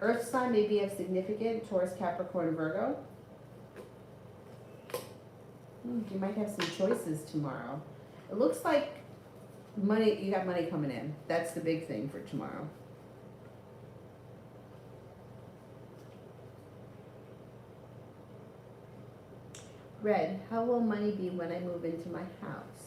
Earth sign may be of significant, Taurus, Capricorn, Virgo. You might have some choices tomorrow. It looks like money, you got money coming in. That's the big thing for tomorrow. Red, how will money be when I move into my house?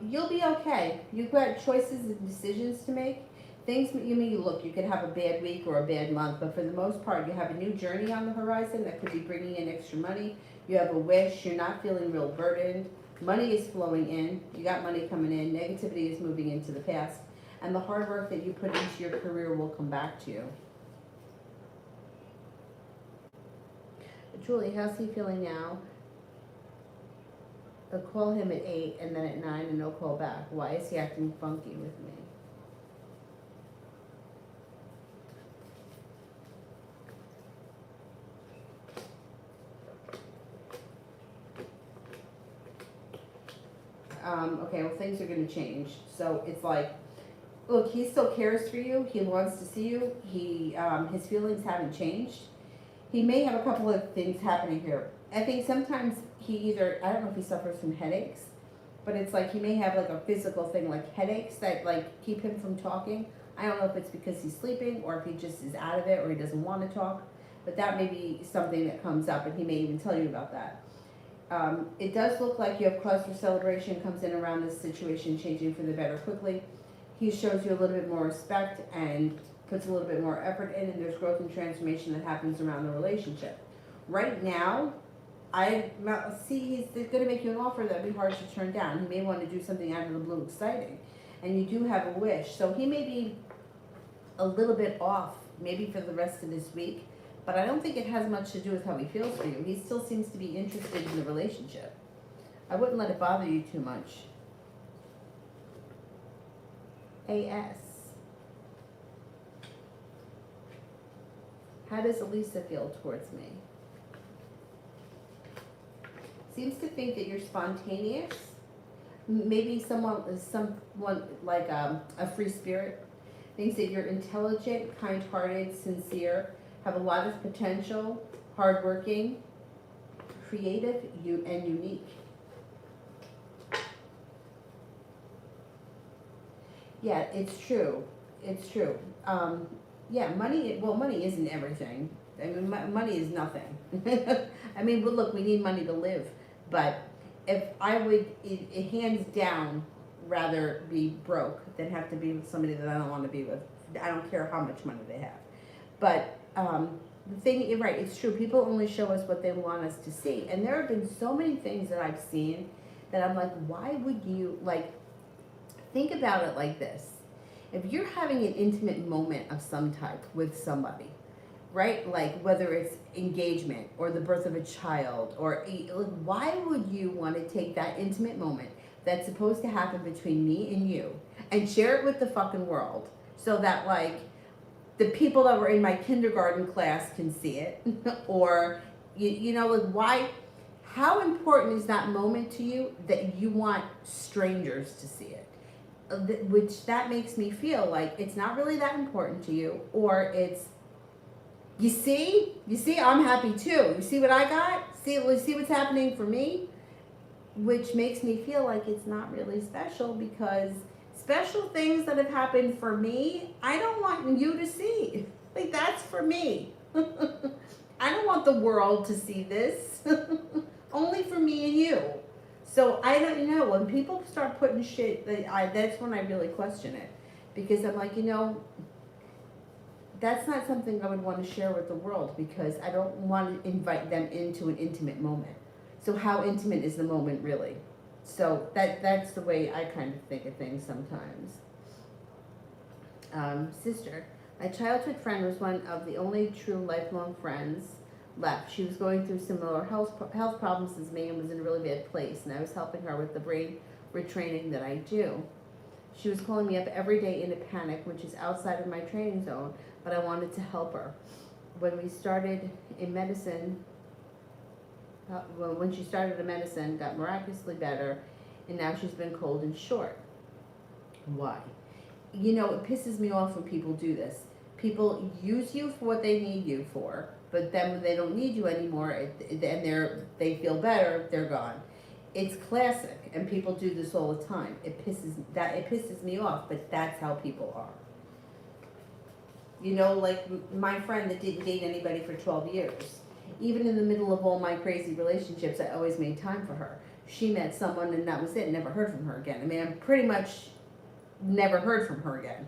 You'll be okay. You've got choices and decisions to make. Things, you could have a bad week or a bad month, but for the most part, you have a new journey on the horizon that could be bringing in extra money. You have a wish. You're not feeling real burdened. Money is flowing in. You got money coming in. Negativity is moving into the past. And the hard work that you put into your career will come back to you. Julie, how's he feeling now? I'll call him at 8 and then at 9 and no call back. Why is he acting funky with me? Okay, well, things are going to change. So it's like, look, he still cares for you. He wants to see you. His feelings haven't changed. He may have a couple of things happening here. I think sometimes I don't know if he suffers from headaches, but it's like he may have like a physical thing like headaches that like keep him from talking. I don't know if it's because he's sleeping or if he just is out of it or he doesn't want to talk, but that may be something that comes up and he may even tell you about that. It does look like you have cause for celebration comes in around this situation changing for the better quickly. He shows you a little bit more respect and puts a little bit more effort in, and there's growth and transformation that happens around the relationship. Right now, I see he's going to make you an offer that would be hard to turn down. He may want to do something out of the blue exciting, and you do have a wish. So he may be a little bit off, maybe for the rest of this week, but I don't think it has much to do with how he feels for you. He still seems to be interested in the relationship. I wouldn't let it bother you too much. AS. How does Elisa feel towards me? Seems to think that you're spontaneous. Maybe someone like a free spirit. Thinks that you're intelligent, kind-hearted, sincere, have a lot of potential, hardworking, creative, and unique. Yeah, it's true. It's true. Yeah, money isn't everything. I mean, money is nothing. I mean, but look, we need money to live. But if I would, hands down, rather be broke than have to be with somebody that I don't want to be with. I don't care how much money they have. But the thing, you're right, it's true. People only show us what they want us to see. And there have been so many things that I've seen that I'm like, why would you, like, think about it like this. If you're having an intimate moment of some type with somebody, right? Like whether it's engagement or the birth of a child or why would you want to take that intimate moment that's supposed to happen between me and you and share it with the fucking world so that like the people that were in my kindergarten class can see it or you know, like why, how important is that moment to you that you want strangers to see it? Which that makes me feel like it's not really that important to you, or it's, you see I'm happy too. You see what I got? See what's happening for me? Which makes me feel like it's not really special, because special things that have happened for me, I don't want you to see. Like, that's for me. I don't want the world to see this. Only for me and you. So I don't know, when people start putting shit, that's when I really question it. Because I'm like, you know, that's not something I would want to share with the world, because I don't want to invite them into an intimate moment. So how intimate is the moment really? So that's the way I kind of think of things sometimes. Sister, my childhood friend was one of the only true lifelong friends left. She was going through similar health problems as me and was in a really bad place, and I was helping her with the brain retraining that I do. She was calling me up every day in a panic, which is outside of my training zone, but I wanted to help her. When we started in medicine, when she started the medicine, got miraculously better, and now she's been cold and short. Why? You know, it pisses me off when people do this. People use you for what they need you for, but then when they don't need you anymore, and they feel better, they're gone. It's classic, and people do this all the time. It pisses me off, but that's how people are. You know, like my friend that didn't date anybody for 12 years. Even in the middle of all my crazy relationships, I always made time for her. She met someone and that was it, never heard from her again. I mean, I'm pretty much never heard from her again.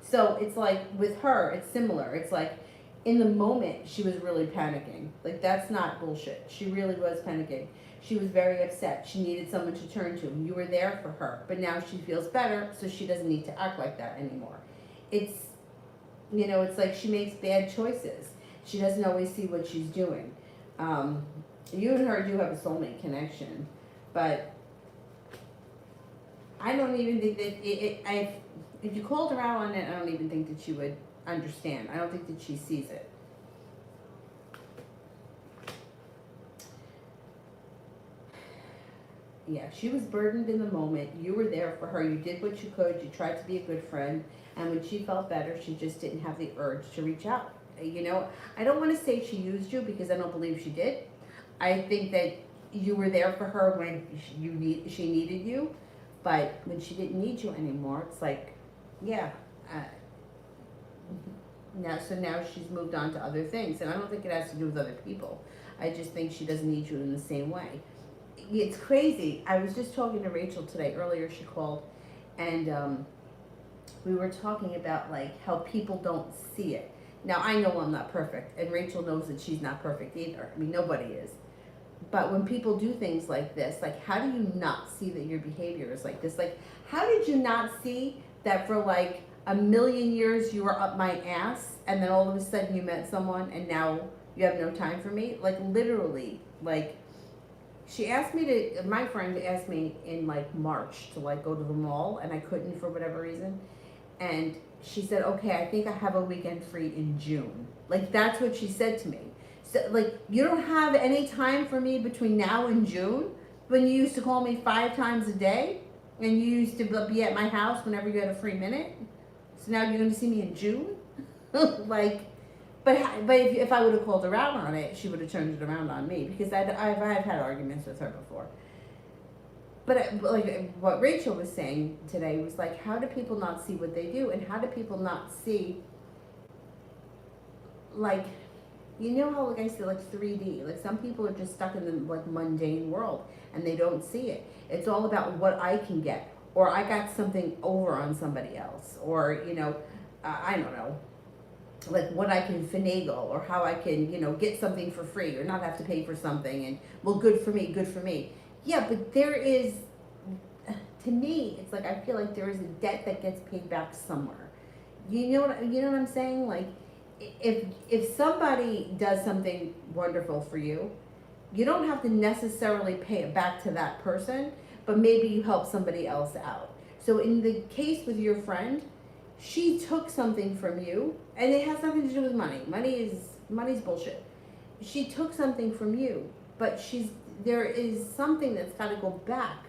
So it's like with her, it's similar. It's like in the moment she was really panicking. Like that's not bullshit. She really was panicking. She was very upset. She needed someone to turn to. You were there for her, but now she feels better, so she doesn't need to act like that anymore. It's, you know, it's like she makes bad choices. She doesn't always see what she's doing. You and her do have a soulmate connection, but I don't even think that if you called her out on it, I don't even think that she would understand. I don't think that she sees it. Yeah, she was burdened in the moment. You were there for her. You did what you could. You tried to be a good friend. And when she felt better, she just didn't have the urge to reach out. You know, I don't want to say she used you because I don't believe she did. I think that you were there for her when she needed you. But when she didn't need you anymore, it's like, yeah. Now she's moved on to other things. And I don't think it has to do with other people. I just think she doesn't need you in the same way. It's crazy. I was just talking to Rachel today. Earlier she called, and we were talking about like how people don't see it. Now I know I'm not perfect, and Rachel knows that she's not perfect either. I mean, nobody is. But when people do things like this, like how do you not see that your behavior is like this? Like how did you not see that for like a million years you were up my ass, and then all of a sudden you met someone and now you have no time for me? Like literally, like. She asked me to, my friend asked me in like March to like go to the mall, and I couldn't for whatever reason. And she said, okay, I think I have a weekend free in June. Like that's what she said to me. So like, you don't have any time for me between now and June, when you used to call me 5 times a day and you used to be at my house whenever you had a free minute. So now you're going to see me in June? Like, But if I would have called her out on it, she would have turned it around on me, because I've had arguments with her before. But like what Rachel was saying today was like, how do people not see what they do, and how do people not see, like, you know how like I said, like 3D, like some people are just stuck in the like mundane world and they don't see it. It's all about what I can get, or I got something over on somebody else, or you know, I don't know. Like what I can finagle, or how I can, you know, get something for free or not have to pay for something, and well, good for me, good for me. Yeah, but there is, to me, it's like I feel like there is a debt that gets paid back somewhere. You know what I'm saying? Like if somebody does something wonderful for you, you don't have to necessarily pay it back to that person, but maybe you help somebody else out. So in the case with your friend, she took something from you, and it has nothing to do with money. Money's bullshit. She took something from you, but there is something that's got to go back.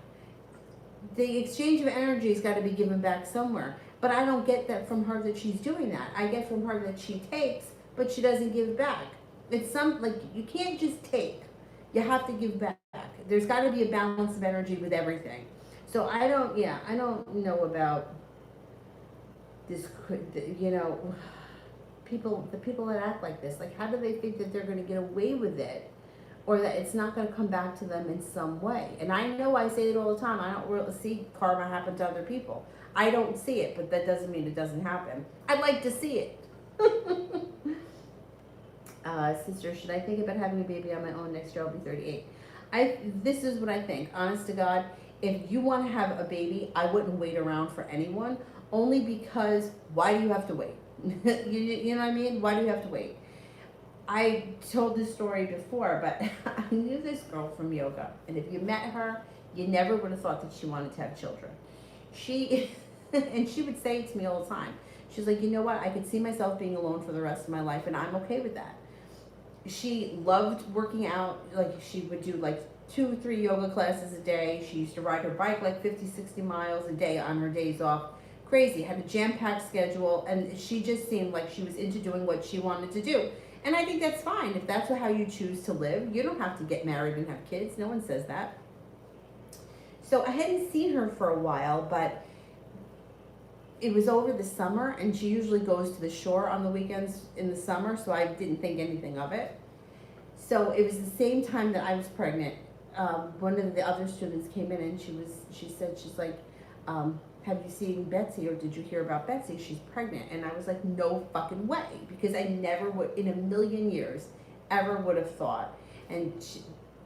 The exchange of energy has got to be given back somewhere. But I don't get that from her that she's doing that. I get from her that she takes, but she doesn't give back. It's like you can't just take. You have to give back. There's got to be a balance of energy with everything. So I don't know about this, you know, the people that act like this, like how do they think that they're going to get away with it, or that it's not going to come back to them in some way? And I know I say it all the time. I don't really see karma happen to other people. I don't see it, but that doesn't mean it doesn't happen. I'd like to see it. Sister, should I think about having a baby on my own next year? I'll be 38. This is what I think, honest to God. If you want to have a baby, I wouldn't wait around for anyone, only because why do you have to wait? You know what I mean? Why do you have to wait? I told this story before, but I knew this girl from yoga, and if you met her, you never would have thought that she wanted to have children. She, and she would say it to me all the time. She's like, you know what? I could see myself being alone for the rest of my life, and I'm okay with that. She loved working out. Like, she would do like 2 or 3 yoga classes a day. She used to ride her bike like 50, 60 miles a day on her days off. Crazy. Had a jam-packed schedule, and she just seemed like she was into doing what she wanted to do. And I think that's fine. If that's how you choose to live, you don't have to get married and have kids. No one says that. So I hadn't seen her for a while, but it was over the summer, and she usually goes to the shore on the weekends in the summer, so I didn't think anything of it. So it was the same time that I was pregnant. One of the other students came in, and she said, she's like, have you seen Betsy, or did you hear about Betsy? She's pregnant. And I was like, no fucking way, because I never would, in a million years, ever would have thought. And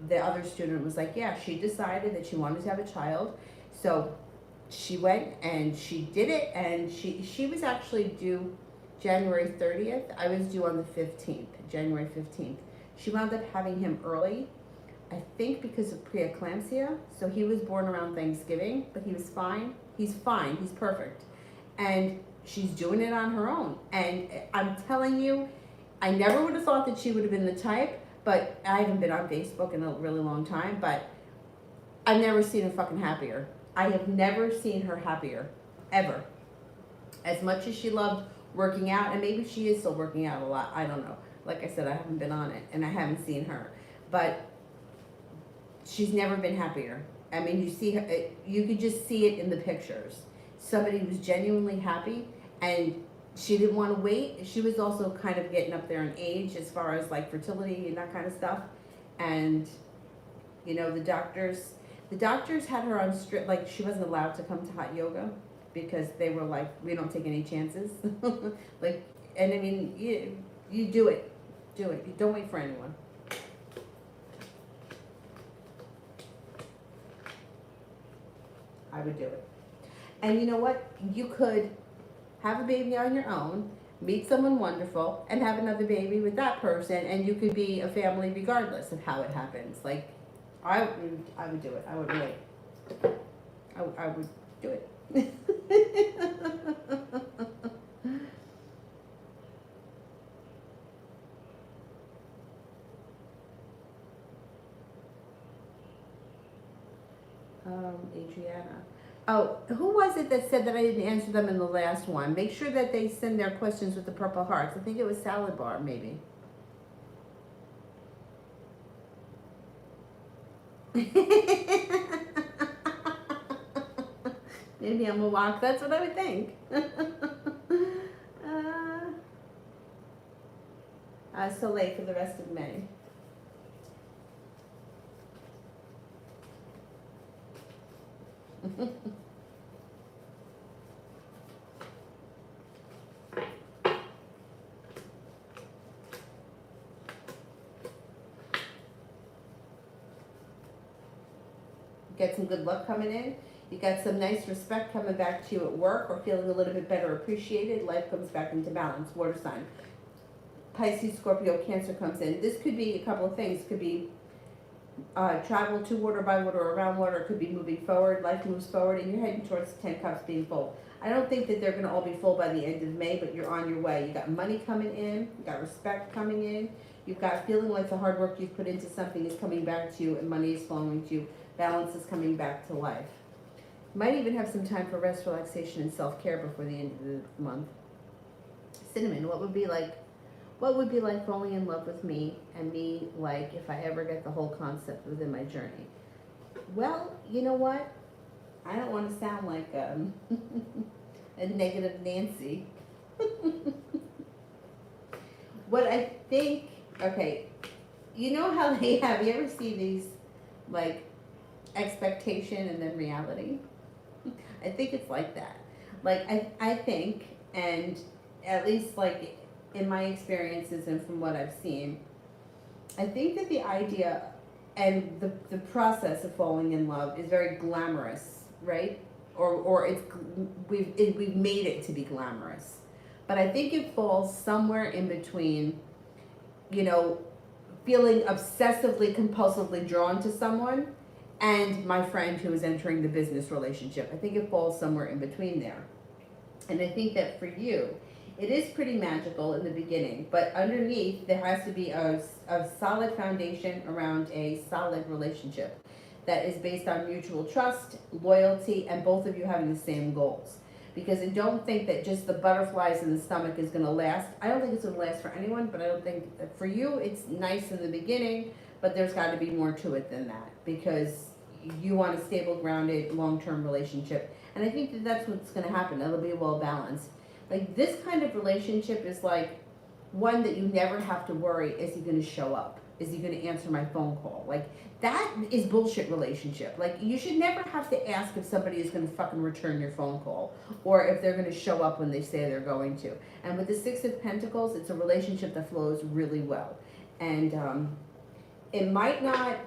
the other student was like, yeah, she decided that she wanted to have a child. So she went and she did it, and she was actually due January 30th. I was due on the 15th, January 15th. She wound up having him early, I think because of preeclampsia. So he was born around Thanksgiving, but he was fine. He's fine, he's perfect. And she's doing it on her own. And I'm telling you, I never would have thought that she would have been the type, but I haven't been on Facebook in a really long time, but I've never seen her fucking happier. I have never seen her happier, ever. As much as she loved working out, and maybe she is still working out a lot, I don't know. Like I said, I haven't been on it, and I haven't seen her. But she's never been happier. I mean, you see her, you could just see it in the pictures. Somebody who's genuinely happy, and she didn't want to wait. She was also kind of getting up there in age as far as like fertility and that kind of stuff. And, you know, the doctors had her on strict, like she wasn't allowed to come to hot yoga because they were like, we don't take any chances. Like, and I mean, you do it. You don't wait for anyone. I would do it. And you know what? You could have a baby on your own, meet someone wonderful, and have another baby with that person, and you could be a family regardless of how it happens. Like, I would do it. I wouldn't wait. I would do it. Adriana. Oh, who was it that said that I didn't answer them in the last one? Make sure that they send their questions with the purple hearts. I think it was Salad Bar, maybe. Maybe I'm a walk. That's what I would think. So late for the rest of May. Get some good luck coming in. You got some nice respect coming back to you at work, or feeling a little bit better appreciated. Life comes back into balance. Water sign. Pisces, Scorpio, Cancer comes in. This could be a couple of things. Could be travel to water, by water, or around water. It could be moving forward. Life moves forward, and you're heading towards the 10 Cups being full. I don't think that they're going to all be full by the end of May, but you're on your way. You got money coming in. You got respect coming in. You've got feeling like the hard work you've put into something is coming back to you, and money is flowing to you. Balance is coming back to life. You might even have some time for rest, relaxation, and self-care before the end of the month. Cinnamon, what would be like falling in love with me, and me like if I ever get the whole concept within my journey? Well, you know what? I don't want to sound like a negative Nancy. What I think, okay, you know how they have, you ever see these like expectation and then reality? I think it's like that. Like I think, and at least like in my experiences and from what I've seen, I think that the idea and the process of falling in love is very glamorous, right? Or we've made it to be glamorous, but I think it falls somewhere in between, you know, feeling obsessively compulsively drawn to someone and my friend who is entering the business relationship. I think it falls somewhere in between there. And I think that for you, it is pretty magical in the beginning, but underneath there has to be a solid foundation around a solid relationship that is based on mutual trust, loyalty, and both of you having the same goals. Because I don't think that just the butterflies in the stomach is going to last. I don't think it's going to last for anyone, but I don't think that for you it's nice in the beginning, but there's got to be more to it than that, because you want a stable, grounded, long-term relationship. And I think that that's what's going to happen. It'll be well balanced. Like, this kind of relationship is like one that you never have to worry, is he going to show up? Is he going to answer my phone call? Like, that is bullshit relationship. Like, you should never have to ask if somebody is going to fucking return your phone call, or if they're going to show up when they say they're going to. And with the Six of Pentacles, it's a relationship that flows really well. And it might not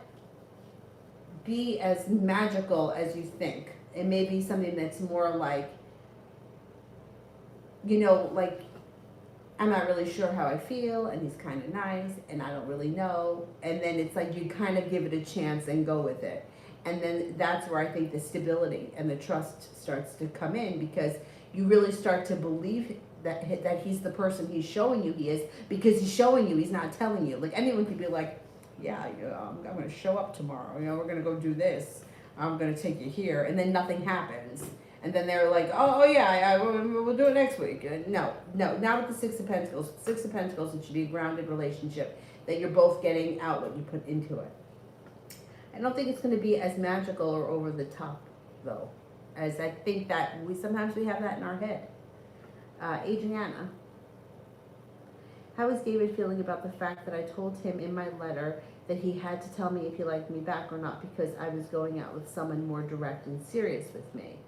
be as magical as you think. It may be something that's more like, you know, like, I'm not really sure how I feel, and he's kind of nice, and I don't really know. And then it's like you kind of give it a chance and go with it. And then that's where I think the stability and the trust starts to come in, because you really start to believe that he's the person he's showing you he is, because he's showing you, he's not telling you. Like, anyone could be like, yeah, you know, I'm going to show up tomorrow. You know, we're going to go do this. I'm going to take you here. And then nothing happens. And then they're like, oh yeah, we'll do it next week. No, not with the Six of Pentacles. Six of Pentacles, it should be a grounded relationship that you're both getting out what you put into it. I don't think it's going to be as magical or over the top, though, as I think that sometimes we have that in our head. Adriana, how is David feeling about the fact that I told him in my letter that he had to tell me if he liked me back or not, because I was going out with someone more direct and serious with me?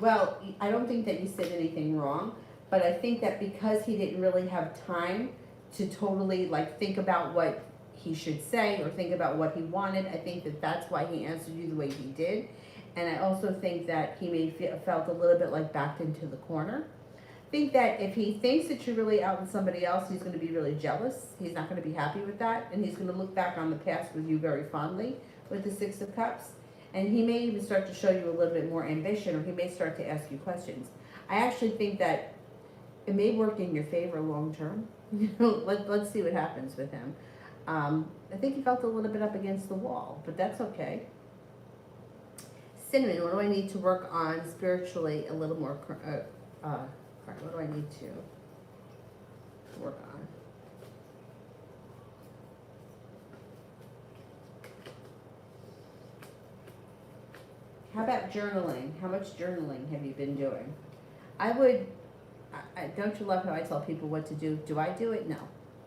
Well, I don't think that you said anything wrong, but I think that because he didn't really have time to totally like think about what he should say or think about what he wanted, I think that that's why he answered you the way he did. And I also think that he may felt a little bit like backed into the corner. I think that if he thinks that you're really out with somebody else, he's going to be really jealous. He's not going to be happy with that, and he's going to look back on the past with you very fondly with the Six of Cups. And he may even start to show you a little bit more ambition, or he may start to ask you questions. I actually think that it may work in your favor long term. Let's see what happens with him. I think he felt a little bit up against the wall, but that's okay. Cinnamon, what do I need to work on spiritually a little more? What do I need to work on? How about journaling? How much journaling have you been doing? Don't you love how I tell people what to do? Do I do it? No.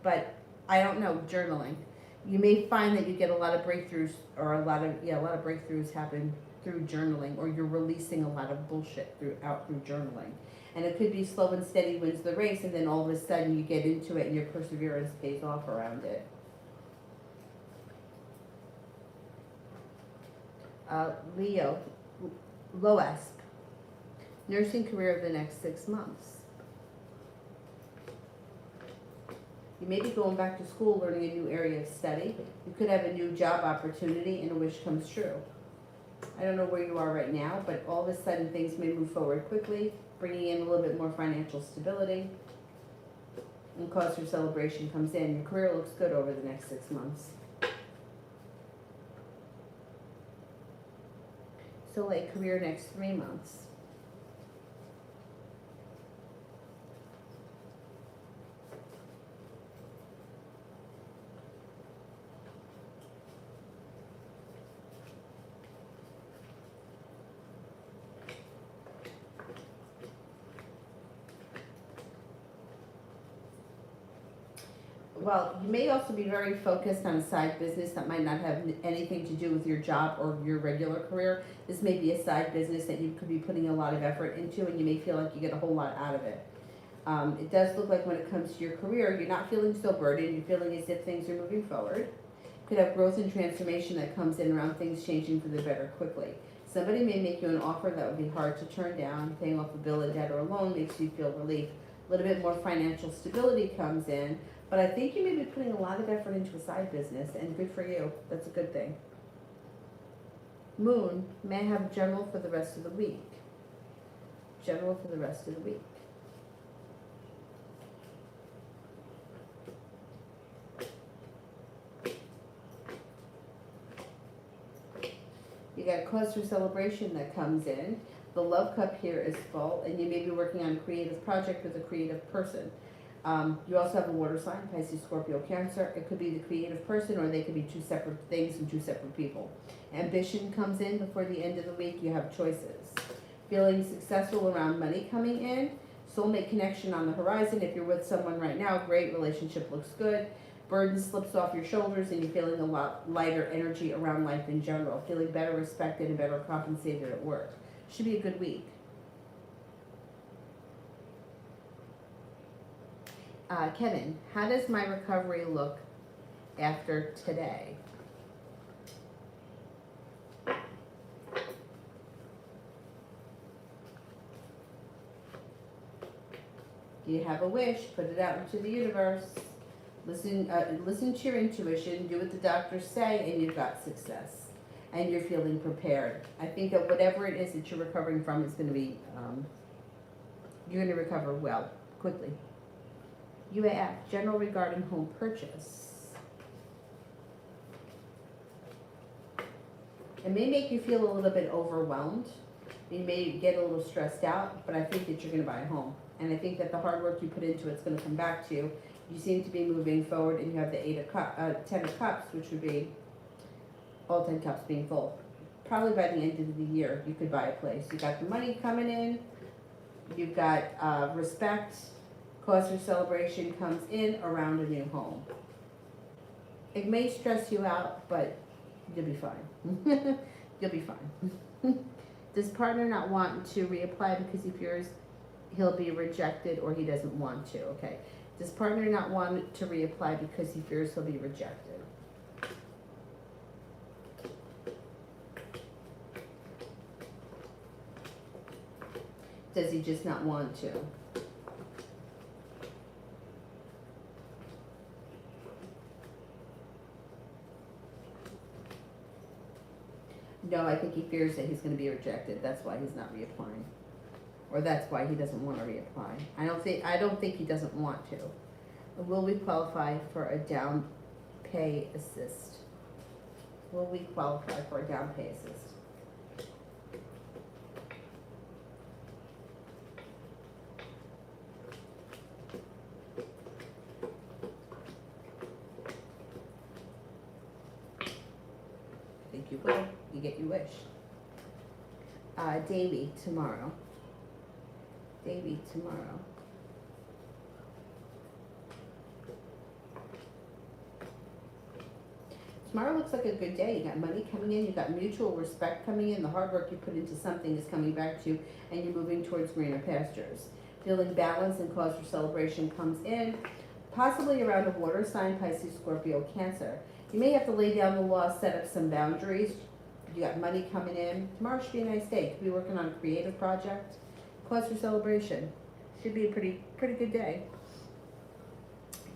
But I don't know, journaling. You may find that you get a lot of breakthroughs, or a lot of breakthroughs happen through journaling, or you're releasing a lot of bullshit through journaling. And it could be slow and steady wins the race, and then all of a sudden you get into it and your perseverance pays off around it. Leo, Loasp, nursing career of the next 6 months. You may be going back to school, learning a new area of study. You could have a new job opportunity and a wish comes true. I don't know where you are right now, but all of a sudden things may move forward quickly, bringing in a little bit more financial stability, and cause for celebration comes in. Your career looks good over the next 6 months. So like career next 3 months. Well, you may also be very focused on a side business that might not have anything to do with your job or your regular career. This may be a side business that you could be putting a lot of effort into, and you may feel like you get a whole lot out of it. It does look like when it comes to your career, you're not feeling so burdened. You're feeling as if things are moving forward. Could have growth and transformation that comes in around things changing for the better quickly. Somebody may make you an offer that would be hard to turn down. Paying off a bill, a debt, or a loan makes you feel relief. A little bit more financial stability comes in, but I think you may be putting a lot of effort into a side business, and good for you. That's a good thing. Moon may have general for the rest of the week. General for the rest of the week. You got cause for celebration that comes in. The love cup here is full, and you may be working on a creative project with a creative person. You also have a water sign, Pisces, Scorpio, Cancer. It could be the creative person, or they could be two separate things and two separate people. Ambition comes in before the end of the week. You have choices. Feeling successful around money coming in. Soulmate connection on the horizon. If you're with someone right now, great. Relationship looks good. Burden slips off your shoulders, and you're feeling a lot lighter energy around life in general. Feeling better respected and better compensated at work. Should be a good week. Kevin, how does my recovery look after today? You have a wish, put it out into the universe. Listen to your intuition, do what the doctors say, and you've got success. And you're feeling prepared. I think that whatever it is that you're recovering from is going to be, you're going to recover well, quickly. UAF, general regarding home purchase. It may make you feel a little bit overwhelmed. You may get a little stressed out, but I think that you're going to buy a home. And I think that the hard work you put into it's going to come back to you. You seem to be moving forward, and you have the 10 of Cups, which would be all 10 cups being full. Probably by the end of the year, you could buy a place. You got the money coming in. You've got respect. Cause for celebration comes in around a new home. It may stress you out, but you'll be fine. You'll be fine. Does partner not want to reapply because he fears he'll be rejected, or he doesn't want to? Okay. Does partner not want to reapply because he fears he'll be rejected? Does he just not want to? No, I think he fears that he's going to be rejected. That's why he's not reapplying. Or that's why he doesn't want to reapply. I don't think he doesn't want to. Will we qualify for a down pay assist? Will we qualify for a down pay assist? I think you will. You get your wish. Davy, tomorrow. Davy, tomorrow. Tomorrow looks like a good day. You got money coming in, you got mutual respect coming in, the hard work you put into something is coming back to you, and you're moving towards greener pastures. Feeling balance and cause for celebration comes in, possibly around a water sign, Pisces, Scorpio, Cancer. You may have to lay down the law, set up some boundaries. You got money coming in. Tomorrow should be a nice day. Could be working on a creative project. Cause for celebration. Should be a pretty good day.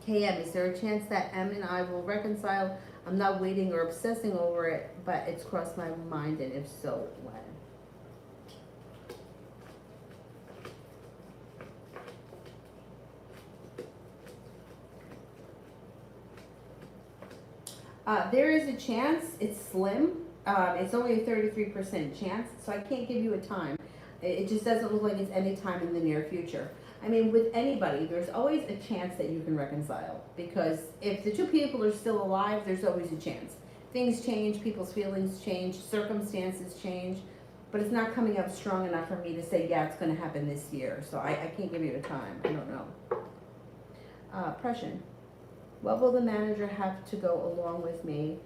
KM, is there a chance that M and I will reconcile? I'm not waiting or obsessing over it, but it's crossed my mind, and if so, when? There is a chance. It's slim. It's only a 33% chance, so I can't give you a time. It just doesn't look like it's any time in the near future. I mean, with anybody, there's always a chance that you can reconcile, because if the two people are still alive, there's always a chance. Things change, people's feelings change, circumstances change, but it's not coming up strong enough for me to say, yeah, it's going to happen this year. So I can't give you a time. I don't know. Prussian. What will the manager have to go along with me?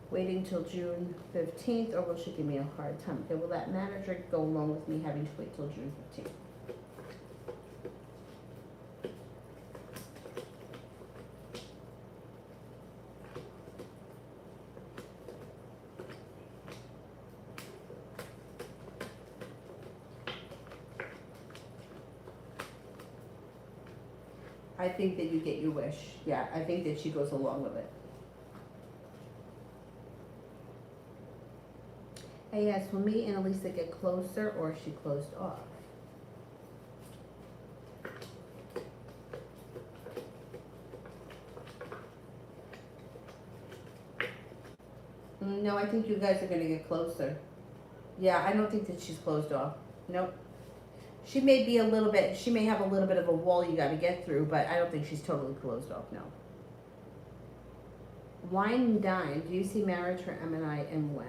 Waiting till June 15th, or will she give me a hard time? Okay, will that manager go along with me having to wait till June 15th? I think that you get your wish. Yeah, I think that she goes along with it. Hey, yes, will me and Elisa get closer, or is she closed off? No, I think you guys are gonna get closer. Yeah, I don't think that she's closed off. Nope. She may be a little bit, she may have a little bit of a wall you gotta get through, but I don't think she's totally closed off, no. Wine and dine, do you see marriage for M&I and when?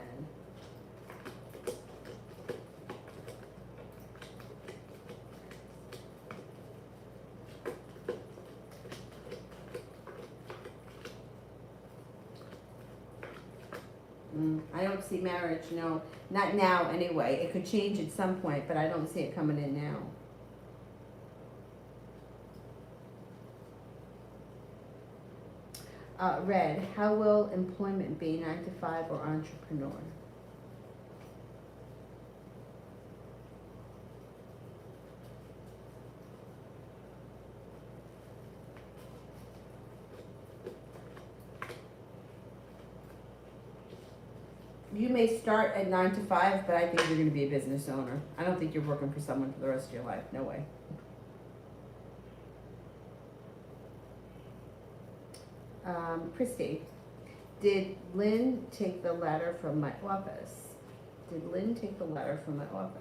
I don't see marriage, no. Not now, anyway. It could change at some point, but I don't see it coming in now. Red, how will employment be, 9 to 5 or entrepreneur? You may start at 9 to 5, but I think you're going to be a business owner. I don't think you're working for someone for the rest of your life. No way. Christy, did Lynn take the letter from my office? Did Lynn take the letter from my office?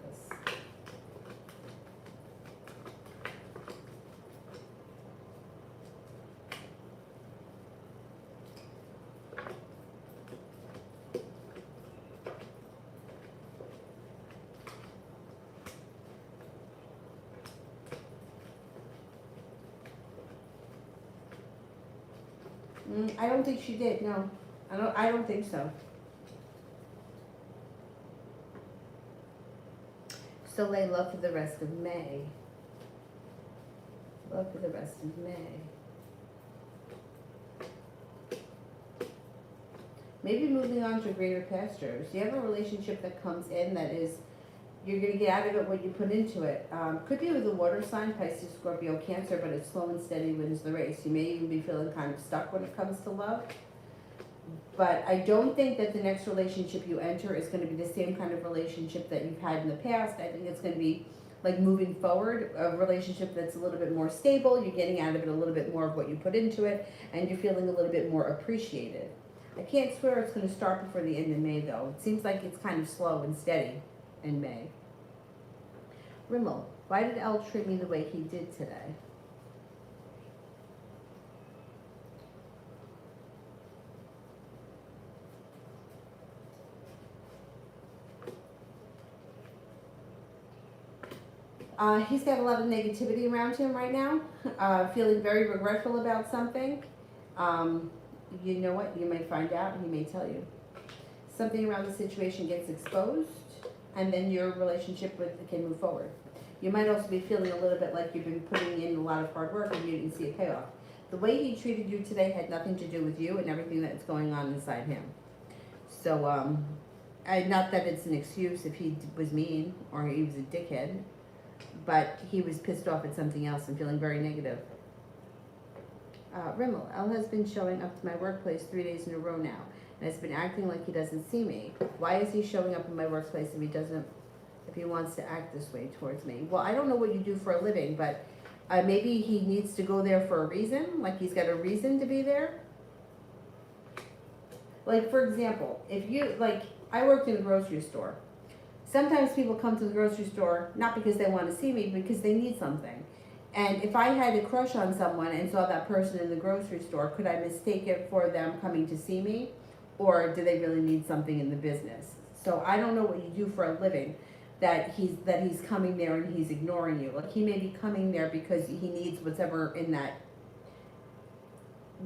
I don't think she did, no. I don't think so. Soleil, love for the rest of May. Love for the rest of May. Maybe moving on to greater pastures. You have a relationship that comes in that is, you're going to get out of it what you put into it. Could be with a water sign, Pisces, Scorpio, Cancer, but it's slow and steady wins the race. You may even be feeling kind of stuck when it comes to love. But I don't think that the next relationship you enter is going to be the same kind of relationship that you've had in the past. I think it's going to be like moving forward, a relationship that's a little bit more stable. You're getting out of it a little bit more of what you put into it, and you're feeling a little bit more appreciated. I can't swear it's going to start before the end of May, though. It seems like it's kind of slow and steady in May. Rimmel, why did Elle treat me the way he did today? He's got a lot of negativity around him right now, feeling very regretful about something. You know what? You may find out, he may tell you. Something around the situation gets exposed, and then your relationship can move forward. You might also be feeling a little bit like you've been putting in a lot of hard work and you didn't see a payoff. The way he treated you today had nothing to do with you and everything that's going on inside him. So, not that it's an excuse if he was mean or he was a dickhead, but he was pissed off at something else and feeling very negative. Rimmel, Elle has been showing up to my workplace 3 days in a row now and has been acting like he doesn't see me. Why is he showing up in my workplace if he wants to act this way towards me? Well, I don't know what you do for a living, but maybe he needs to go there for a reason, like he's got a reason to be there. Like, for example, I worked in a grocery store. Sometimes people come to the grocery store not because they want to see me, but because they need something. And if I had a crush on someone and saw that person in the grocery store, could I mistake it for them coming to see me? Or do they really need something in the business? So I don't know what you do for a living that he's coming there and he's ignoring you. Like, he may be coming there because he needs whatever in that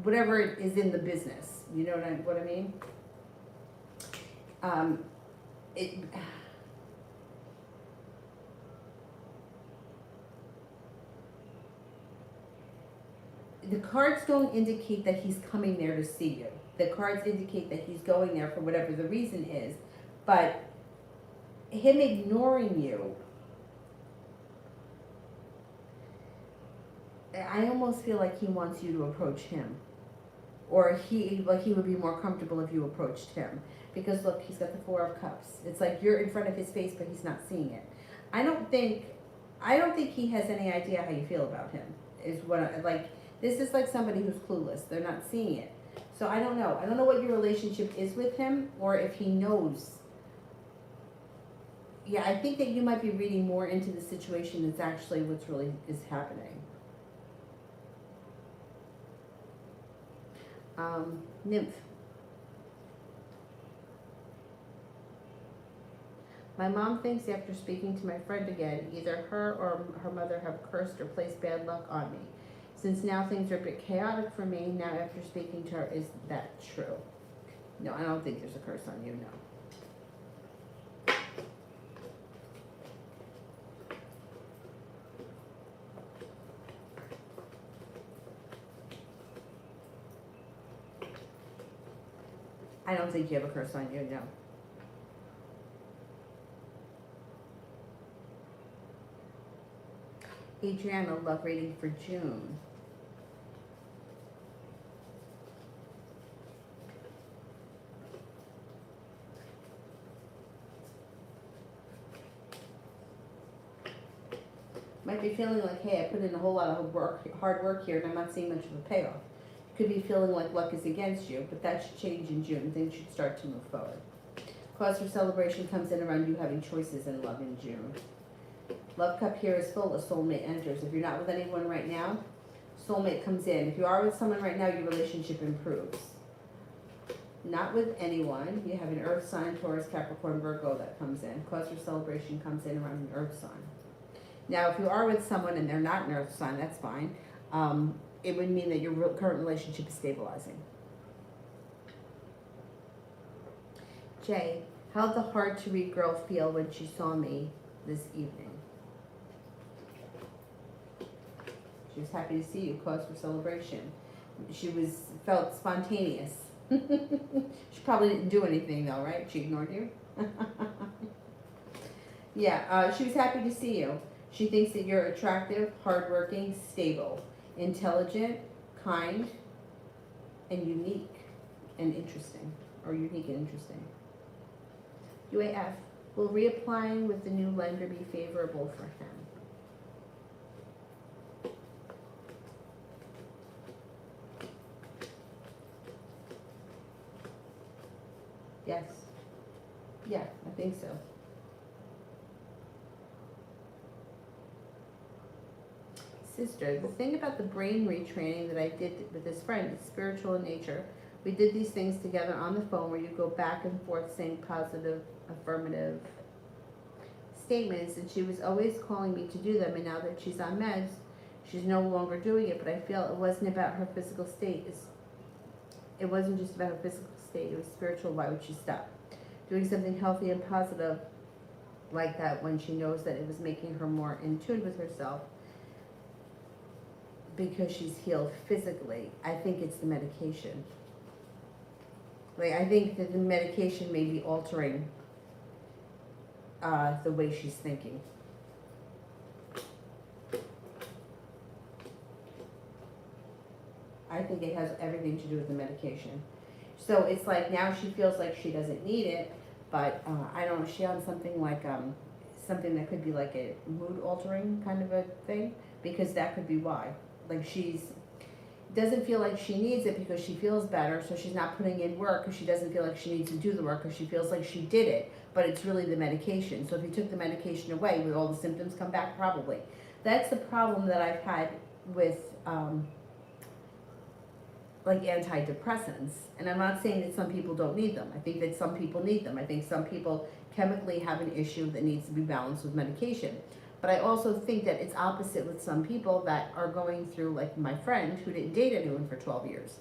whatever is in the business. You know what I mean? It. The cards don't indicate that he's coming there to see you. The cards indicate that he's going there for whatever the reason is, but him ignoring you, I almost feel like he wants you to approach him, or he would be more comfortable if you approached him. Because look, he's got the Four of Cups. It's like you're in front of his face, but he's not seeing it. I don't think he has any idea how you feel about him. Is what this is like somebody who's clueless. They're not seeing it. So I don't know. I don't know what your relationship is with him, or if he knows. Yeah, I think that you might be reading more into the situation that's actually what's really is happening. Nymph. My mom thinks after speaking to my friend again, either her or her mother have cursed or placed bad luck on me. Since now things are a bit chaotic for me, now after speaking to her, is that true? No, I don't think there's a curse on you, no. I don't think you have a curse on you, no. Adriana, love reading for June. Might be feeling like, hey, I put in a whole lot of hard work here, and I'm not seeing much of a payoff. Could be feeling like luck is against you, but that should change in June. Things should start to move forward. Cause for celebration comes in around you having choices in love in June. Love cup here is full, a soulmate enters. If you're not with anyone right now, soulmate comes in. If you are with someone right now, your relationship improves. Not with anyone. You have an earth sign, Taurus, Capricorn, Virgo that comes in. Cause for celebration comes in around an earth sign. Now, if you are with someone and they're not an earth sign, that's fine. It would mean that your current relationship is stabilizing. Jay, how did the hard-to-read girl feel when she saw me this evening? She was happy to see you, cause for celebration. She felt spontaneous. She probably didn't do anything though, right? She ignored you? Yeah, she was happy to see you. She thinks that you're attractive, hardworking, stable, intelligent, kind, and unique and interesting. Or unique and interesting. UAF, will reapplying with the new lender be favorable for him? Yes. Yeah, I think so. Sister, the thing about the brain retraining that I did with this friend is spiritual in nature. We did these things together on the phone where you go back and forth saying positive, affirmative statements, and she was always calling me to do them, and now that she's on meds, she's no longer doing it, but I feel it wasn't about her physical state. It wasn't just about her physical state, it was spiritual. Why would she stop? Doing something healthy and positive like that when she knows that it was making her more in tune with herself because she's healed physically. I think it's the medication. Like, I think that the medication may be altering the way she's thinking. I think it has everything to do with the medication. So it's like now she feels like she doesn't need it, but I don't know, is she on something like something that could be like a mood altering kind of a thing? Because that could be why. Like doesn't feel like she needs it because she feels better, so she's not putting in work because she doesn't feel like she needs to do the work because she feels like she did it, but it's really the medication. So if you took the medication away, would all the symptoms come back? Probably. That's the problem that I've had with like antidepressants, and I'm not saying that some people don't need them. I think that some people need them. I think some people chemically have an issue that needs to be balanced with medication. But I also think that it's opposite with some people that are going through, like my friend who didn't date anyone for 12 years.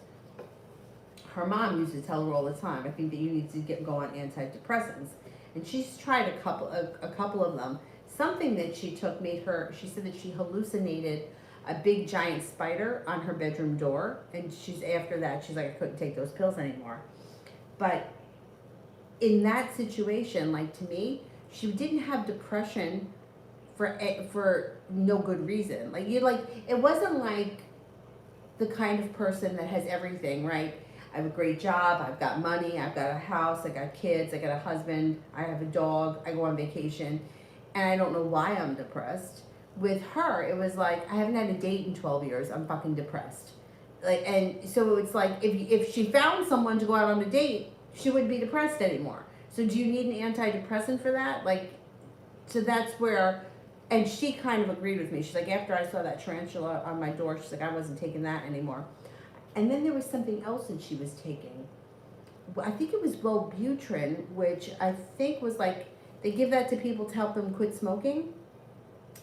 her mom used to tell her all the time, I think that you need to go on antidepressants. And she's tried a couple of them. Something that she took made her, she said that she hallucinated a big giant spider on her bedroom door. And after that, she's like, I couldn't take those pills anymore. But in that situation, like to me, she didn't have depression for no good reason. Like it wasn't like the kind of person that has everything, right? I have a great job, I've got money, I've got a house, I got kids, I got a husband, I have a dog, I go on vacation, and I don't know why I'm depressed. With her, it was like, I haven't had a date in 12 years, I'm fucking depressed. And so it's like, if she found someone to go out on a date, she wouldn't be depressed anymore. So do you need an antidepressant for that? So that's where, and she kind of agreed with me. She's like, after I saw that tarantula on my door, she's like, I wasn't taking that anymore. And then there was something else that she was taking. I think it was Wellbutrin, which I think was like, they give that to people to help them quit smoking,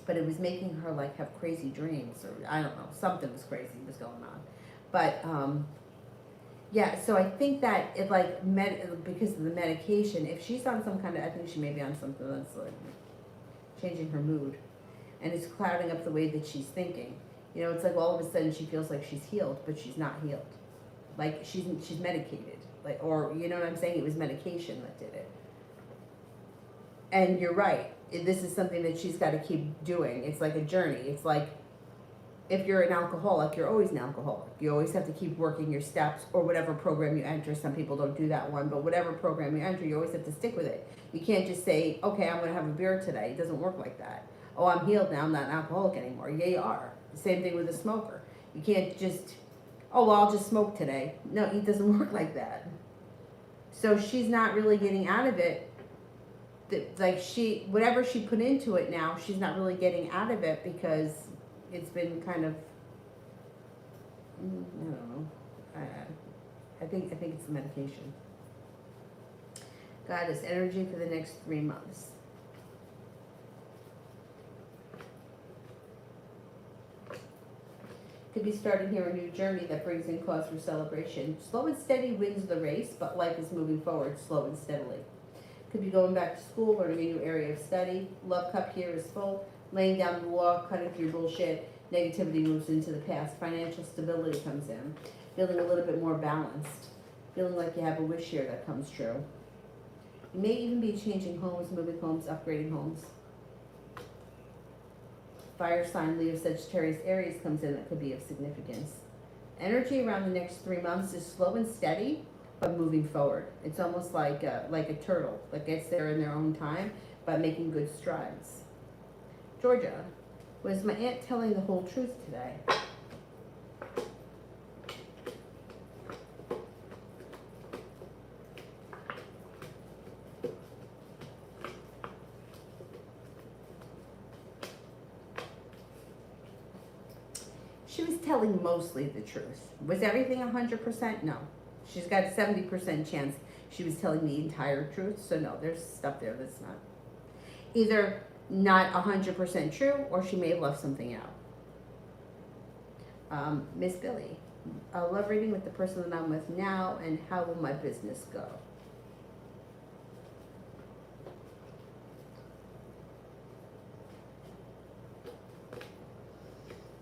but it was making her like have crazy dreams, or I don't know, something was crazy was going on. But yeah, so I think that it because of the medication, if she's on some kind of, I think she may be on something that's like changing her mood, and it's clouding up the way that she's thinking. You know, it's like all of a sudden she feels like she's healed, but she's not healed. Like she's medicated, or you know what I'm saying? It was medication that did it. And you're right. This is something that she's got to keep doing. It's like a journey. It's like if you're an alcoholic, you're always an alcoholic. You always have to keep working your steps or whatever program you enter. Some people don't do that one, but whatever program you enter, you always have to stick with it. You can't just say, okay, I'm going to have a beer today. It doesn't work like that. Oh, I'm healed now. I'm not an alcoholic anymore. Yeah, you are. The same thing with a smoker. You can't just, oh, well, I'll just smoke today. No, it doesn't work like that. So she's not really getting out of it. Like whatever she put into it now, she's not really getting out of it because it's been kind of, I don't know. I think it's the medication. Goddess energy for the next 3 months. Could be starting here a new journey that brings in cause for celebration. Slow and steady wins the race, but life is moving forward slow and steadily. Could be going back to school, learning a new area of study. Love cup here is full. Laying down the law, cutting through bullshit. Negativity moves into the past. Financial stability comes in. Feeling a little bit more balanced. Feeling like you have a wish here that comes true. You may even be changing homes, moving homes, upgrading homes. Fire sign, Leo, Sagittarius, Aries comes in that could be of significance. Energy around the next 3 months is slow and steady, but moving forward. It's almost like a turtle that gets there in their own time, but making good strides. Georgia, was my aunt telling the whole truth today? She was telling mostly the truth. Was everything 100%? No. She's got a 70% chance she was telling the entire truth. So no, there's stuff there that's not. Either not 100% true, or she may have left something out. Miss Billy, a love reading with the person that I'm with now, and how will my business go?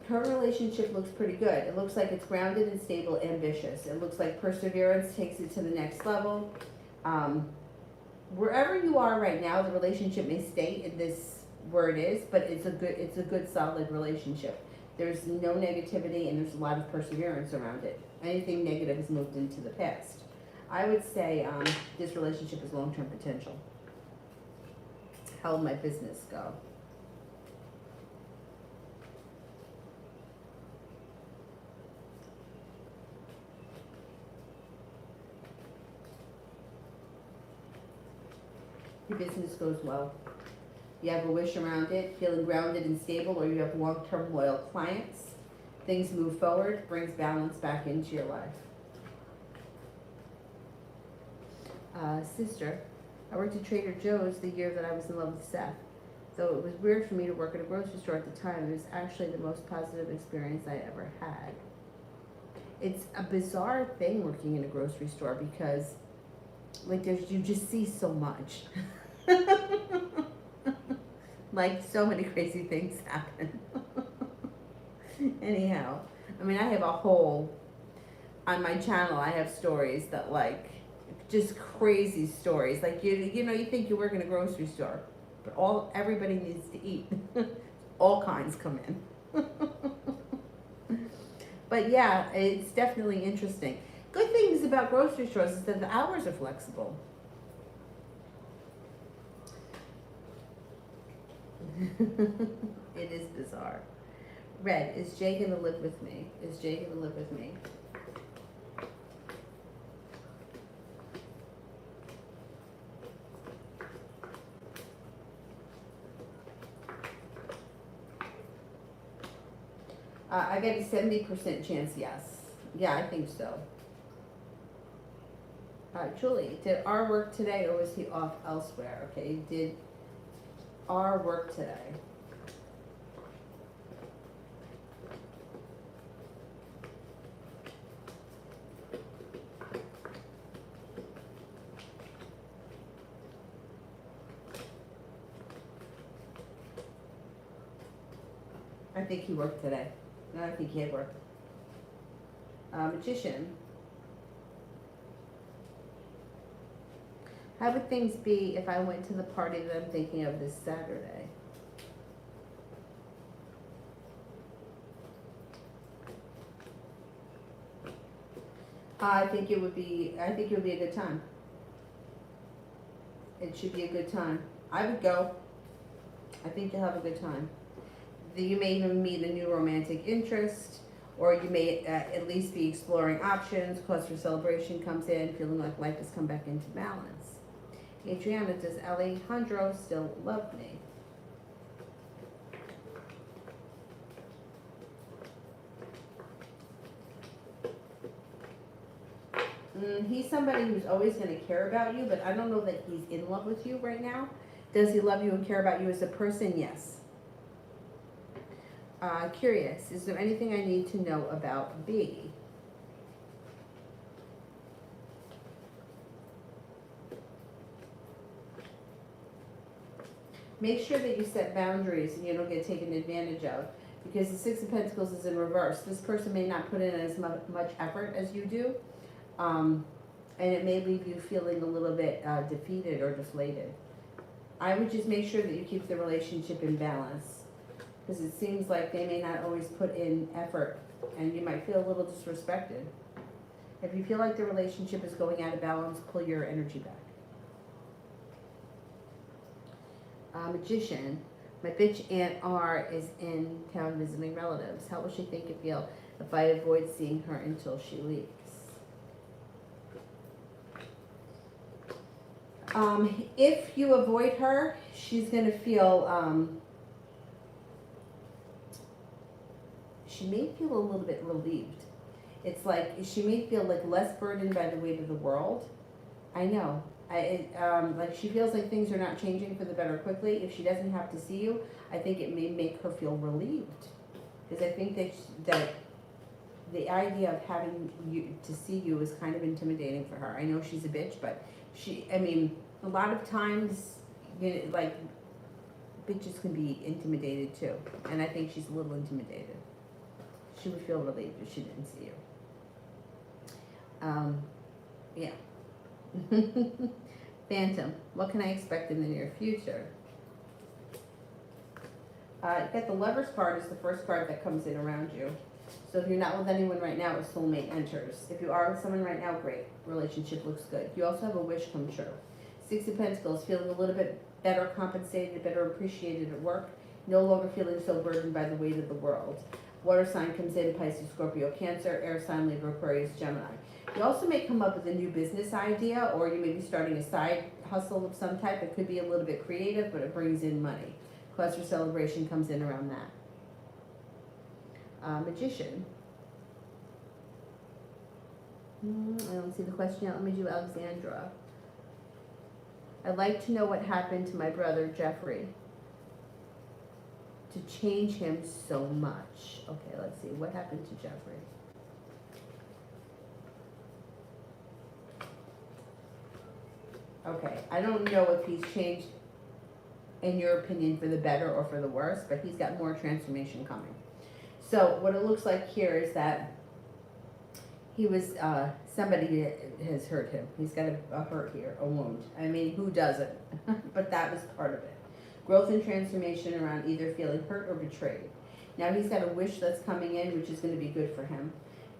Her relationship looks pretty good. It looks like it's grounded and stable, ambitious. It looks like perseverance takes it to the next level. Wherever you are right now, the relationship may stay in this where it is, but it's a good solid relationship. There's no negativity and there's a lot of perseverance around it. Anything negative has moved into the past. I would say this relationship is long-term potential. How will my business go? Your business goes well. You have a wish around it, feeling grounded and stable, or you have long-term loyal clients. Things move forward, brings balance back into your life. Sister, I worked at Trader Joe's the year that I was in love with Seth. Though it was weird for me to work at a grocery store at the time, it was actually the most positive experience I ever had. It's a bizarre thing working in a grocery store because, like, you just see so much. Like, so many crazy things happen. Anyhow, I mean, I have a whole, on my channel, I have stories that, like, just crazy stories. Like, you know, you think you work in a grocery store, but everybody needs to eat. All kinds come in. But yeah, it's definitely interesting. Good things about grocery stores is that the hours are flexible. It is bizarre. Red, is Jay gonna live with me? Is Jay gonna live with me? I got a 70% chance, yes. Yeah, I think so. Julie, did R work today or was he off elsewhere? Okay, did R work today? I think he worked today. No, I think he had work. Magician. How would things be if I went to the party that I'm thinking of this Saturday? I think it would be a good time. It should be a good time. I would go. I think you'll have a good time. You may even meet a new romantic interest, or you may at least be exploring options. Cause for celebration comes in, feeling like life has come back into balance. Adriana, does Alejandro still love me? He's somebody who's always going to care about you, but I don't know that he's in love with you right now. Does he love you and care about you as a person? Yes. Curious, is there anything I need to know about B? Make sure that you set boundaries and you don't get taken advantage of, because the Six of Pentacles is in reverse. This person may not put in as much effort as you do, and it may leave you feeling a little bit defeated or deflated. I would just make sure that you keep the relationship in balance, because it seems like they may not always put in effort and you might feel a little disrespected. If you feel like the relationship is going out of balance, pull your energy back. Magician, my bitch Aunt R is in town visiting relatives. How will she think and feel if I avoid seeing her until she leaves? If you avoid her, she's going to feel, she may feel a little bit relieved. It's like she may feel like less burdened by the weight of the world. I know. Like she feels like things are not changing for the better quickly. If she doesn't have to see you, I think it may make her feel relieved, because I think that the idea of having you to see you is kind of intimidating for her. I know she's a bitch, but I mean, a lot of times, like bitches can be intimidated too, and I think she's a little intimidated. She would feel relieved if she didn't see you. Yeah. Phantom, what can I expect in the near future? Get the Lover's card is the first card that comes in around you. So if you're not with anyone right now, a soulmate enters. If you are with someone right now, great. Relationship looks good. You also have a wish come true. Six of Pentacles, feeling a little bit better compensated, better appreciated at work. No longer feeling so burdened by the weight of the world. Water sign comes in, Pisces, Scorpio, Cancer, air sign, Libra, Aquarius, Gemini. You also may come up with a new business idea, or you may be starting a side hustle of some type. It could be a little bit creative, but it brings in money. Cause for celebration comes in around that. Magician. I don't see the question yet. Let me do Alexandra. I'd like to know what happened to my brother, Jeffrey, to change him so much. Okay, let's see. What happened to Jeffrey? Okay, I don't know if he's changed, in your opinion, for the better or for the worse, but he's got more transformation coming. So what it looks like here is that he was, somebody has hurt him. He's got a hurt here, a wound. I mean, who doesn't? But that was part of it. Growth and transformation around either feeling hurt or betrayed. Now he's got a wish that's coming in, which is going to be good for him.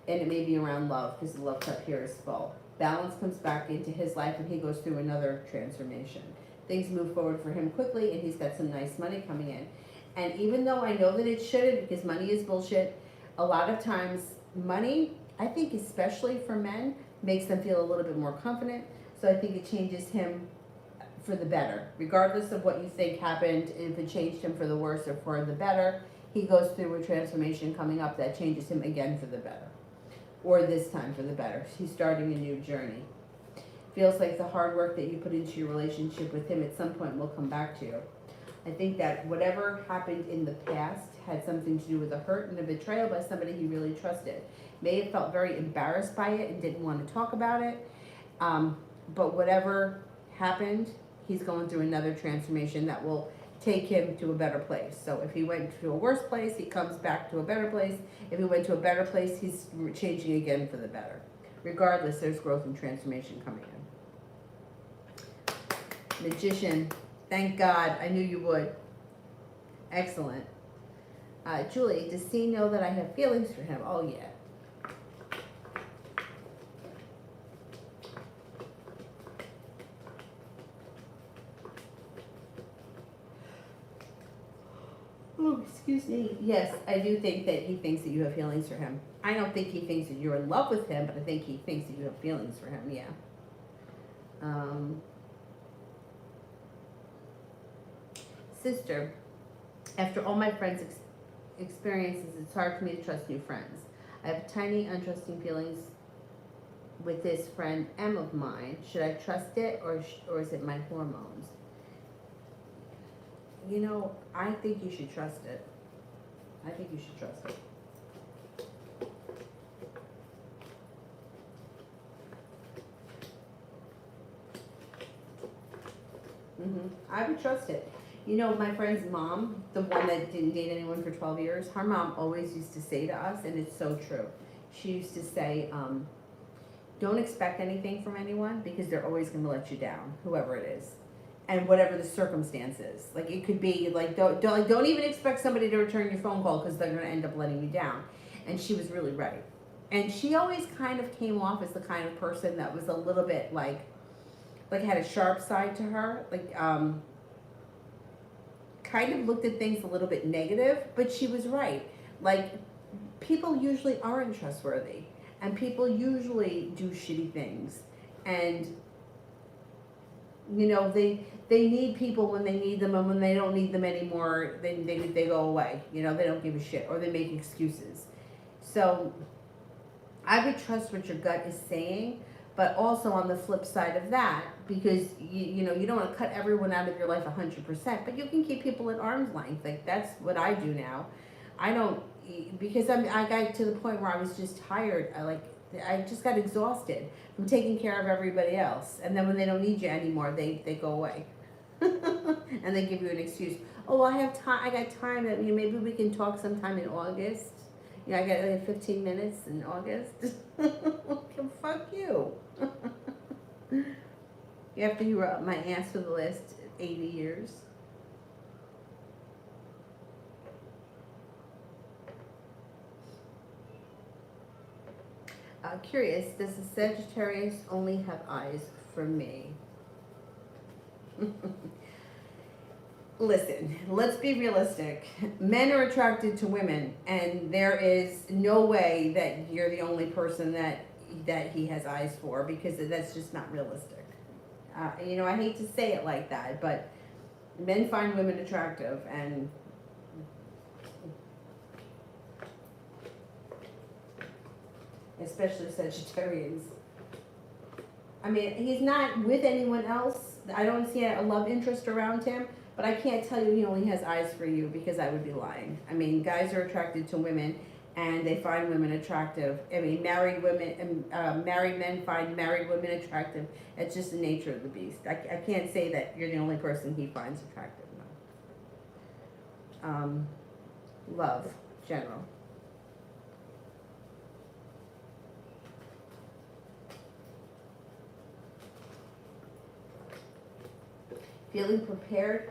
And it may be around love, because the love cup here is full. Balance comes back into his life, and he goes through another transformation. Things move forward for him quickly, and he's got some nice money coming in. And even though I know that it shouldn't, because money is bullshit, a lot of times money, I think especially for men, makes them feel a little bit more confident. So I think it changes him for the better. Regardless of what you think happened, if it changed him for the worse or for the better, he goes through a transformation coming up that changes him again for the better. Or this time for the better. He's starting a new journey. Feels like the hard work that you put into your relationship with him at some point will come back to you. I think that whatever happened in the past had something to do with a hurt and a betrayal by somebody he really trusted. May have felt very embarrassed by it and didn't want to talk about it. But whatever happened, he's going through another transformation that will take him to a better place. So if he went to a worse place, he comes back to a better place. If he went to a better place, he's changing again for the better. Regardless, there's growth and transformation coming in. Magician, thank God, I knew you would. Excellent. Julie, does he know that I have feelings for him? Oh yeah. Oh, excuse me. Yes, I do think that he thinks that you have feelings for him. I don't think he thinks that you're in love with him, but I think he thinks that you have feelings for him, yeah. Sister, after all my friends' experiences, it's hard for me to trust new friends. I have tiny, untrusting feelings with this friend M of mine. Should I trust it, or is it my hormones? You know, I think you should trust it. I think you should trust it. I would trust it. You know, my friend's mom, the one that didn't date anyone for 12 years, her mom always used to say to us, and it's so true. She used to say, don't expect anything from anyone because they're always going to let you down, whoever it is. And whatever the circumstances. Like it could be like, don't even expect somebody to return your phone call because they're going to end up letting you down. And she was really right. And she always kind of came off as the kind of person that was a little bit like had a sharp side to her. Like, kind of looked at things a little bit negative, but she was right. Like, people usually aren't trustworthy. And people usually do shitty things. And you know, they need people when they need them, and when they don't need them anymore, they go away. You know, they don't give a shit, or they make excuses. So I would trust what your gut is saying, but also on the flip side of that, because you know, you don't want to cut everyone out of your life 100%, but you can keep people at arm's length. Like that's what I do now. I don't, because I got to the point where I was just tired. I just got exhausted from taking care of everybody else. And then when they don't need you anymore, they go away. And they give you an excuse. Oh, I have time. I got time. That you know, maybe we can talk sometime in August. You know, I got like 15 minutes in August. Fuck you. After you were up my ass for the last 80 years. Curious, does the Sagittarius only have eyes for me? Listen, let's be realistic. Men are attracted to women, and there is no way that you're the only person that he has eyes for, because that's just not realistic. You know, I hate to say it like that, but men find women attractive, and especially Sagittarians. I mean, he's not with anyone else. I don't see a love interest around him, but I can't tell you he only has eyes for you, because I would be lying. I mean, guys are attracted to women, and they find women attractive. I mean, married women, married men find married women attractive. It's just the nature of the beast. I can't say that you're the only person he finds attractive. No. Love, general. Feeling prepared,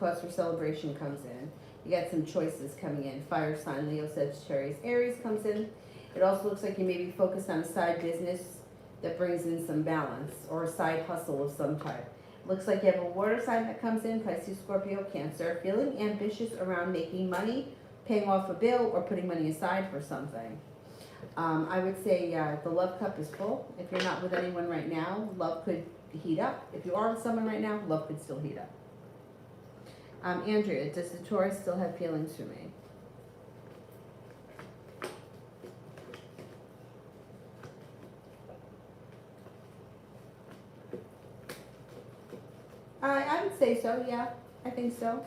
cause for celebration comes in. You got some choices coming in. Fire sign, Leo, Sagittarius, Aries comes in. It also looks like you may be focused on a side business that brings in some balance, or a side hustle of some type. Looks like you have a water sign that comes in, Pisces, Scorpio, Cancer. Feeling ambitious around making money, paying off a bill, or putting money aside for something. I would say the love cup is full. If you're not with anyone right now, love could heat up. If you are with someone right now, love could still heat up. Andrea, does the Taurus still have feelings for me? I would say so, yeah. I think so.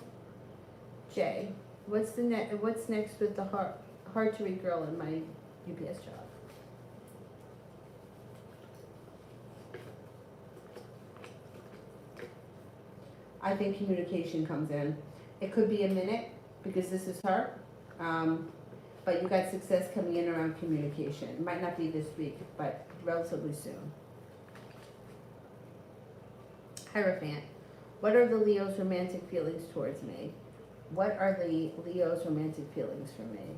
Jay, what's next with the hard to read girl in my UPS job? I think communication comes in. It could be a minute because this is her, but you got success coming in around communication. It might not be this week, but relatively soon. Hierophant, what are the Leo's romantic feelings towards me? What are the Leo's romantic feelings for me?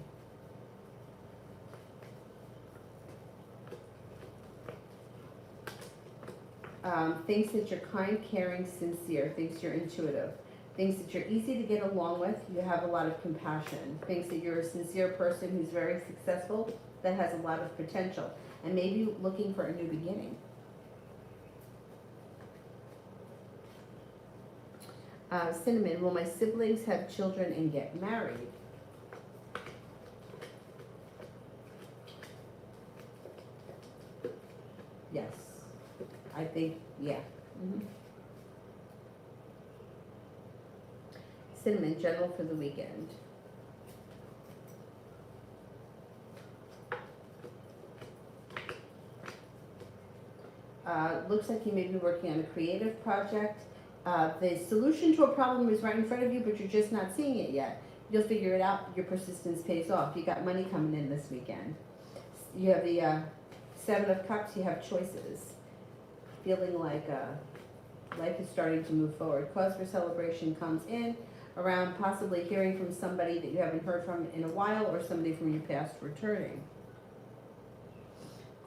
Thinks that you're kind, caring, sincere. Thinks you're intuitive. Thinks that you're easy to get along with. You have a lot of compassion. Thinks that you're a sincere person who's very successful, that has a lot of potential, and maybe looking for a new beginning. Cinnamon, will my siblings have children and get married? Yes. I think, yeah. Cinnamon, general for the weekend. Looks like you may be working on a creative project. The solution to a problem is right in front of you, but you're just not seeing it yet. You'll figure it out. Your persistence pays off. You got money coming in this weekend. You have the Seven of Cups. You have choices. Feeling like life is starting to move forward. Cause for celebration comes in around possibly hearing from somebody that you haven't heard from in a while, or somebody from your past returning.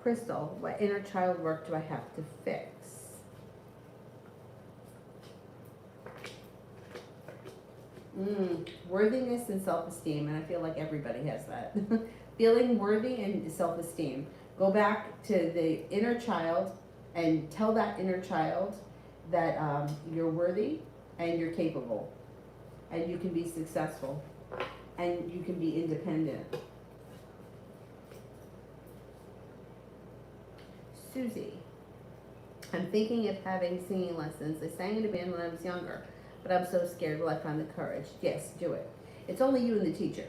Crystal, what inner child work do I have to fix? Worthiness and self-esteem, and I feel like everybody has that. Feeling worthy and self-esteem. Go back to the inner child and tell that inner child that you're worthy and you're capable and you can be successful and you can be independent. Susie, I'm thinking of having singing lessons. I sang in a band when I was younger, but I'm so scared. Will I find the courage? Yes, do it. It's only you and the teacher.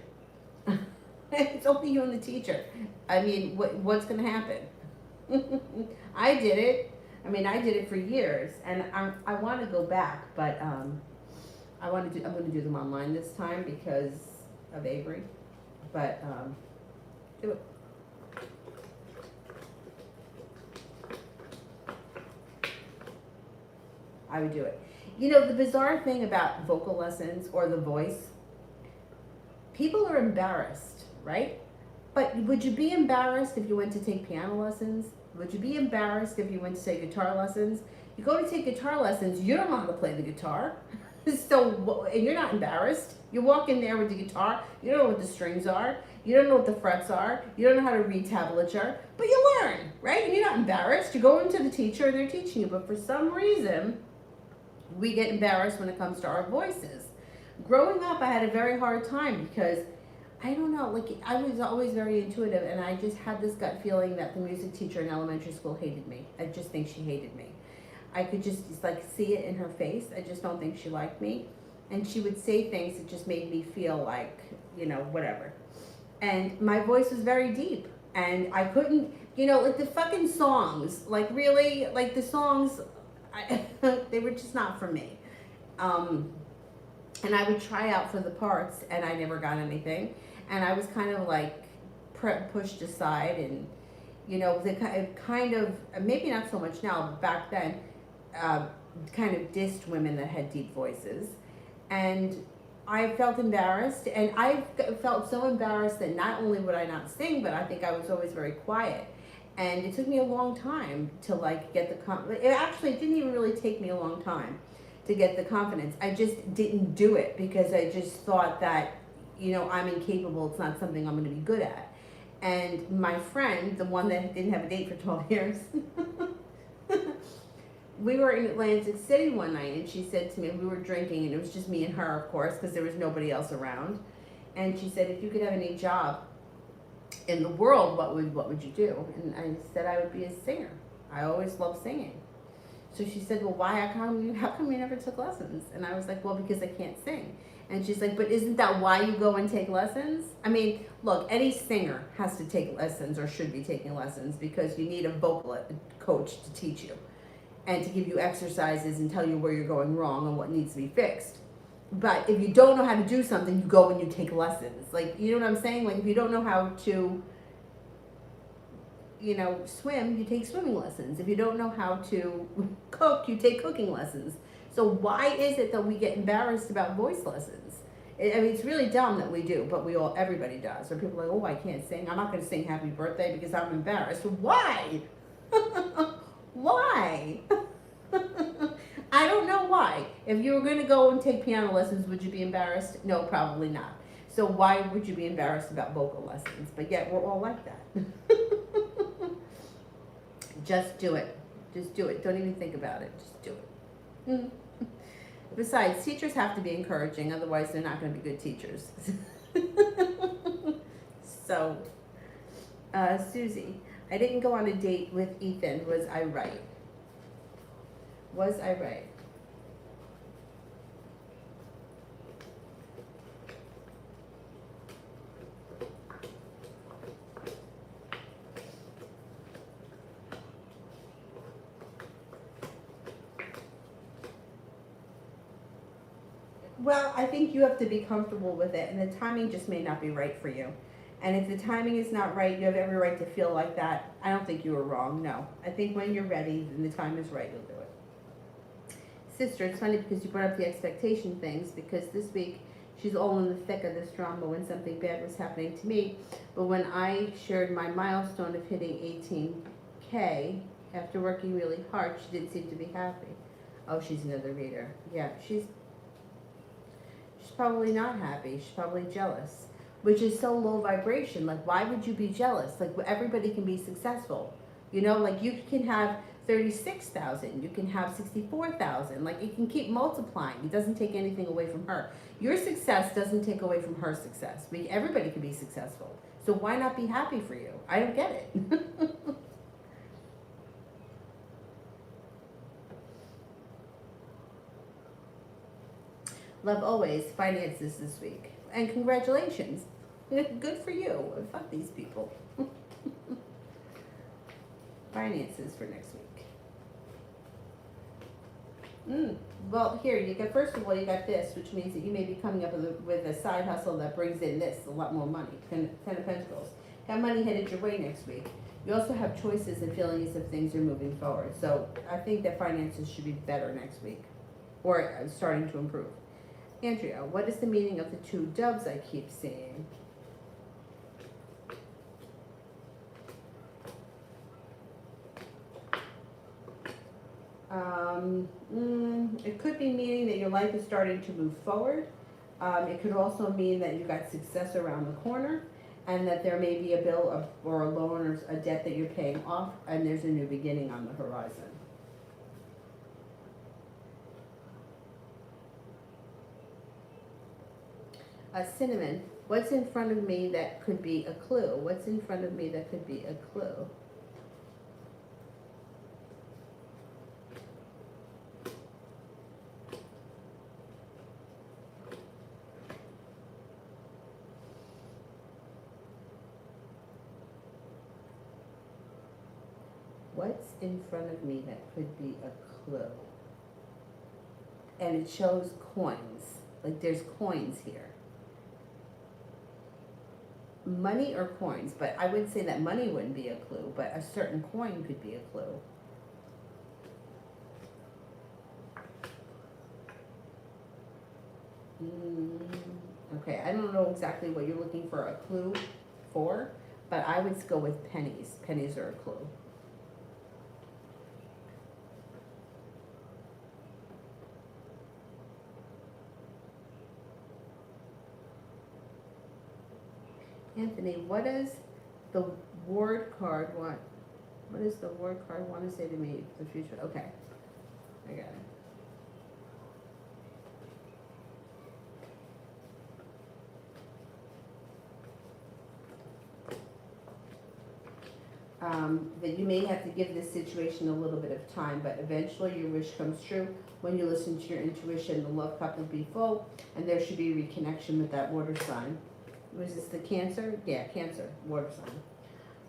It's only you and the teacher. I mean, what's going to happen? I did it. I mean, I did it for years, and I want to go back, but I'm going to do them online this time because of Avery. But do it. I would do it. You know, the bizarre thing about vocal lessons or the voice, people are embarrassed, right? But would you be embarrassed if you went to take piano lessons? Would you be embarrassed if you went to take guitar lessons? You go to take guitar lessons, you don't know how to play the guitar. So, and you're not embarrassed. You walk in there with the guitar, you don't know what the strings are, you don't know what the frets are, you don't know how to read tablature, but you learn, right? And you're not embarrassed. You go into the teacher and they're teaching you, but for some reason, we get embarrassed when it comes to our voices. Growing up, I had a very hard time because, I don't know, like I was always very intuitive, and I just had this gut feeling that the music teacher in elementary school hated me. I just think she hated me. I could just like see it in her face. I just don't think she liked me. And she would say things that just made me feel like, you know, whatever. And my voice was very deep. And I couldn't, like the fucking songs, like really, like the songs, they were just not for me. Um, and I would try out for the parts, and I never got anything. And I was kind of like pushed aside, and the kind of, maybe not so much now, but back then, uh, kind of dissed women that had deep voices. And I felt embarrassed, and I felt so embarrassed that not only would I not sing, but I think I was always very quiet. And it took me a long time to like get the it actually didn't even really take me a long time to get the confidence. I just didn't do it because I just thought that, I'm incapable. It's not something I'm going to be good at. And my friend, the one that didn't have a date for 12 years, we were in Atlantic City one night, and she said to me, we were drinking, and it was just me and her, of course, because there was nobody else around. And she said, if you could have any job in the world, what would you do? And I said I would be a singer. I always loved singing. So she said, well, why? How come you never took lessons? And I was like, well, because I can't sing. And she's like, but isn't that why you go and take lessons? I mean, look, any singer has to take lessons or should be taking lessons because you need a vocal coach to teach you and to give you exercises and tell you where you're going wrong and what needs to be fixed. But if you don't know how to do something, you go and you take lessons. Like, you know what I'm saying? Like, if you don't know how to, swim, you take swimming lessons. If you don't know how to cook, you take cooking lessons. So why is it that we get embarrassed about voice lessons? I mean, it's really dumb that we do, but everybody does. Or people are like, oh, I can't sing. I'm not going to sing Happy Birthday because I'm embarrassed. Why? Why? I don't know why. If you were going to go and take piano lessons, would you be embarrassed? No, probably not. So why would you be embarrassed about vocal lessons? But yet we're all like that. Just do it. Just do it. Don't even think about it. Just do it. Besides, teachers have to be encouraging, otherwise they're not going to be good teachers. So, Susie, I didn't go on a date with Ethan. Was I right? Was I right? Well, I think you have to be comfortable with it, and the timing just may not be right for you. And if the timing is not right, you have every right to feel like that. I don't think you were wrong, no. I think when you're ready and the time is right, you'll do it. Sister, it's funny because you brought up the expectation things, because this week she's all in the thick of this drama when something bad was happening to me. But when I shared my milestone of hitting 18K, after working really hard, she didn't seem to be happy. Oh, she's another reader. Yeah, she's probably not happy. She's probably jealous, which is so low vibration. Like, why would you be jealous? Like, everybody can be successful. Like you can have 36,000, you can have 64,000. Like, it can keep multiplying. It doesn't take anything away from her. Your success doesn't take away from her success. Everybody can be successful. So why not be happy for you? I don't get it. Love always, finances this week. And congratulations. Good for you. Fuck these people. Finances for next week. Well, here, you got, first of all, you got this, which means that you may be coming up with a side hustle that brings in a lot more money. Ten of Pentacles. Got money headed your way next week. You also have choices and feelings if things are moving forward. So I think that finances should be better next week. Or starting to improve. Andrea, what is the meaning of the two doves I keep seeing? It could be meaning that your life is starting to move forward. It could also mean that you got success around the corner, and that there may be a bill or a loan or a debt that you're paying off, and there's a new beginning on the horizon. Cinnamon, what's in front of me that could be a clue? What's in front of me that could be a clue? What's in front of me that could be a clue? And it shows coins. Like there's coins here. Money or coins, but I would say that money wouldn't be a clue, but a certain coin could be a clue. Okay, I don't know exactly what you're looking for a clue for, but I would go with pennies. Pennies are a clue. Anthony, what does the ward card want? What does the ward card want to say to me for the future? Okay, I got it. That you may have to give this situation a little bit of time, but eventually your wish comes true when you listen to your intuition. The love cup will be full, and there should be a reconnection with that water sign. Was this the Cancer? Yeah, Cancer, water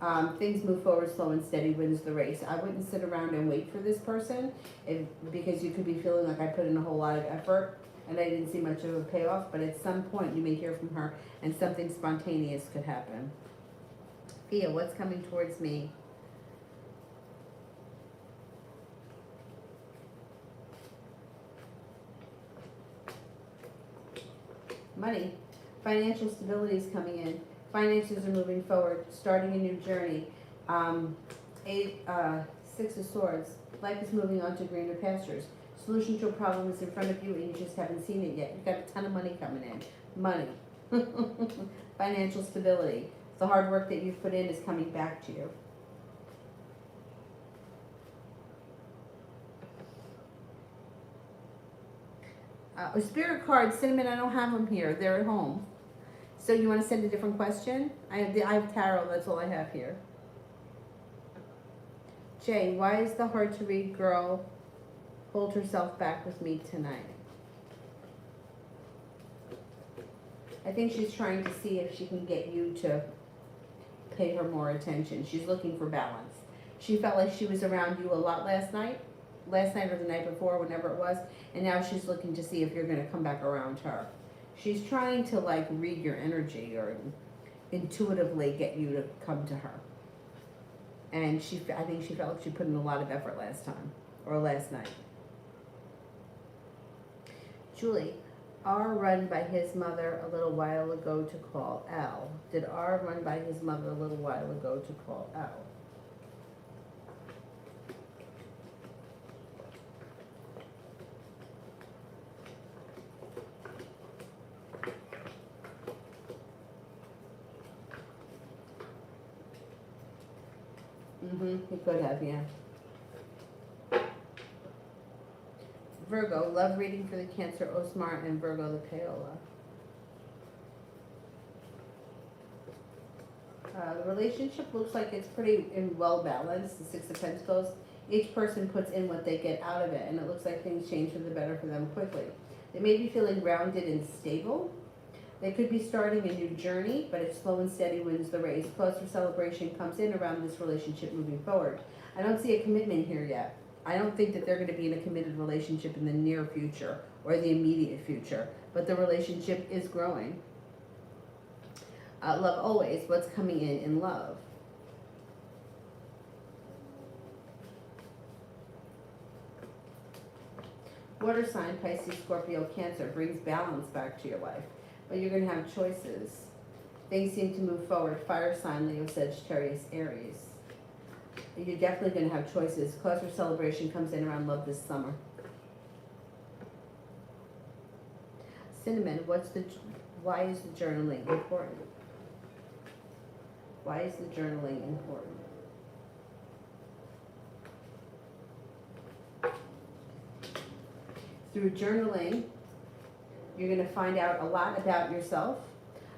sign. Things move forward slow and steady wins the race. I wouldn't sit around and wait for this person because you could be feeling like I put in a whole lot of effort and I didn't see much of a payoff, but at some point you may hear from her and something spontaneous could happen. Fia, what's coming towards me? Money. Financial stability is coming in. Finances are moving forward, starting a new journey. Six of Swords. Life is moving on to greener pastures. Solution to a problem is in front of you and you just haven't seen it yet. You've got a ton of money coming in. Money. Financial stability. The hard work that you've put in is coming back to you. Spirit cards, Cinnamon, I don't have them here. They're at home. So you want to send a different question? I have tarot, that's all I have here. Jay, why is the hard to read girl hold herself back with me tonight? I think she's trying to see if she can get you to pay her more attention. She's looking for balance. She felt like she was around you a lot last night or the night before, whenever it was, and now she's looking to see if you're going to come back around her. She's trying to like read your energy or intuitively get you to come to her. And I think she felt like she put in a lot of effort last time or last night. Julie, R run by his mother a little while ago to call L. Did R run by his mother a little while ago to call L? He could have, yeah. Virgo, love reading for the Cancer Osmar and Virgo the Paola. The relationship looks like it's pretty well balanced, the Six of Pentacles. Each person puts in what they get out of it, and it looks like things change for the better for them quickly. They may be feeling grounded and stable. They could be starting a new journey, but it's slow and steady wins the race. Cause for celebration comes in around this relationship moving forward. I don't see a commitment here yet. I don't think that they're going to be in a committed relationship in the near future or the immediate future, but the relationship is growing. Love always. What's coming in love? Water sign, Pisces, Scorpio, Cancer brings balance back to your life, but you're going to have choices. Things seem to move forward. Fire sign, Leo, Sagittarius, Aries. You're definitely going to have choices. Cause for celebration comes in around love this summer. Cinnamon, why is the journaling important? Why is the journaling important? Through journaling, you're going to find out a lot about yourself,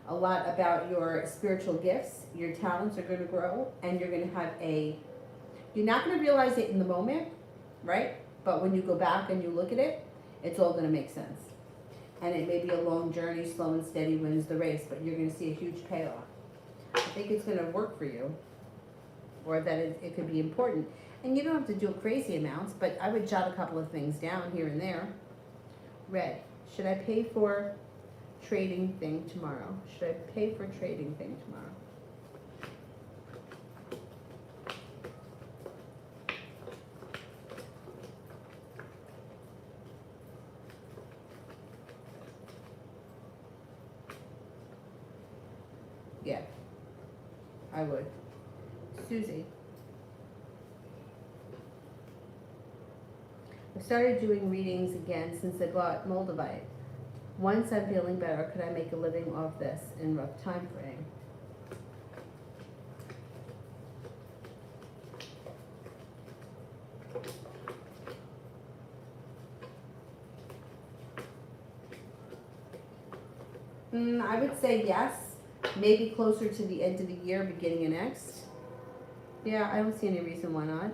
a lot about your spiritual gifts. Your talents are going to grow, and you're going to have you're not going to realize it in the moment, right? But when you go back and you look at it, it's all going to make sense. And it may be a long journey, slow and steady wins the race, but you're going to see a huge payoff. I think it's going to work for you. or that it could be important. And you don't have to do crazy amounts, but I would jot a couple of things down here and there. Red, should I pay for trading thing tomorrow? Should I pay for trading thing tomorrow? Yeah, I would. Susie. I've started doing readings again since I bought Moldavite. Once I'm feeling better, could I make a living off this in rough time frame? I would say yes, maybe closer to the end of the year, beginning of next. Yeah, I don't see any reason why not.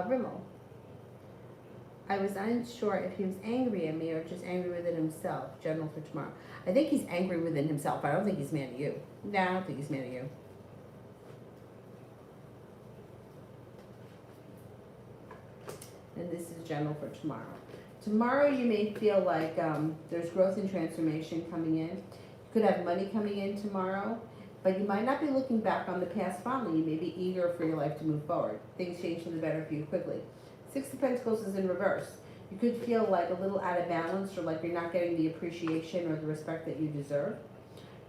Rimmel. I was unsure if he was angry at me or just angry within himself. General for tomorrow. I think he's angry within himself. I don't think he's mad at you. No, I don't think he's mad at you. And this is general for tomorrow. Tomorrow you may feel like there's growth and transformation coming in. You could have money coming in tomorrow, but you might not be looking back on the past fondly. You may be eager for your life to move forward. Things change for the better for you quickly. Six of Pentacles is in reverse. You could feel like a little out of balance, or like you're not getting the appreciation or the respect that you deserve.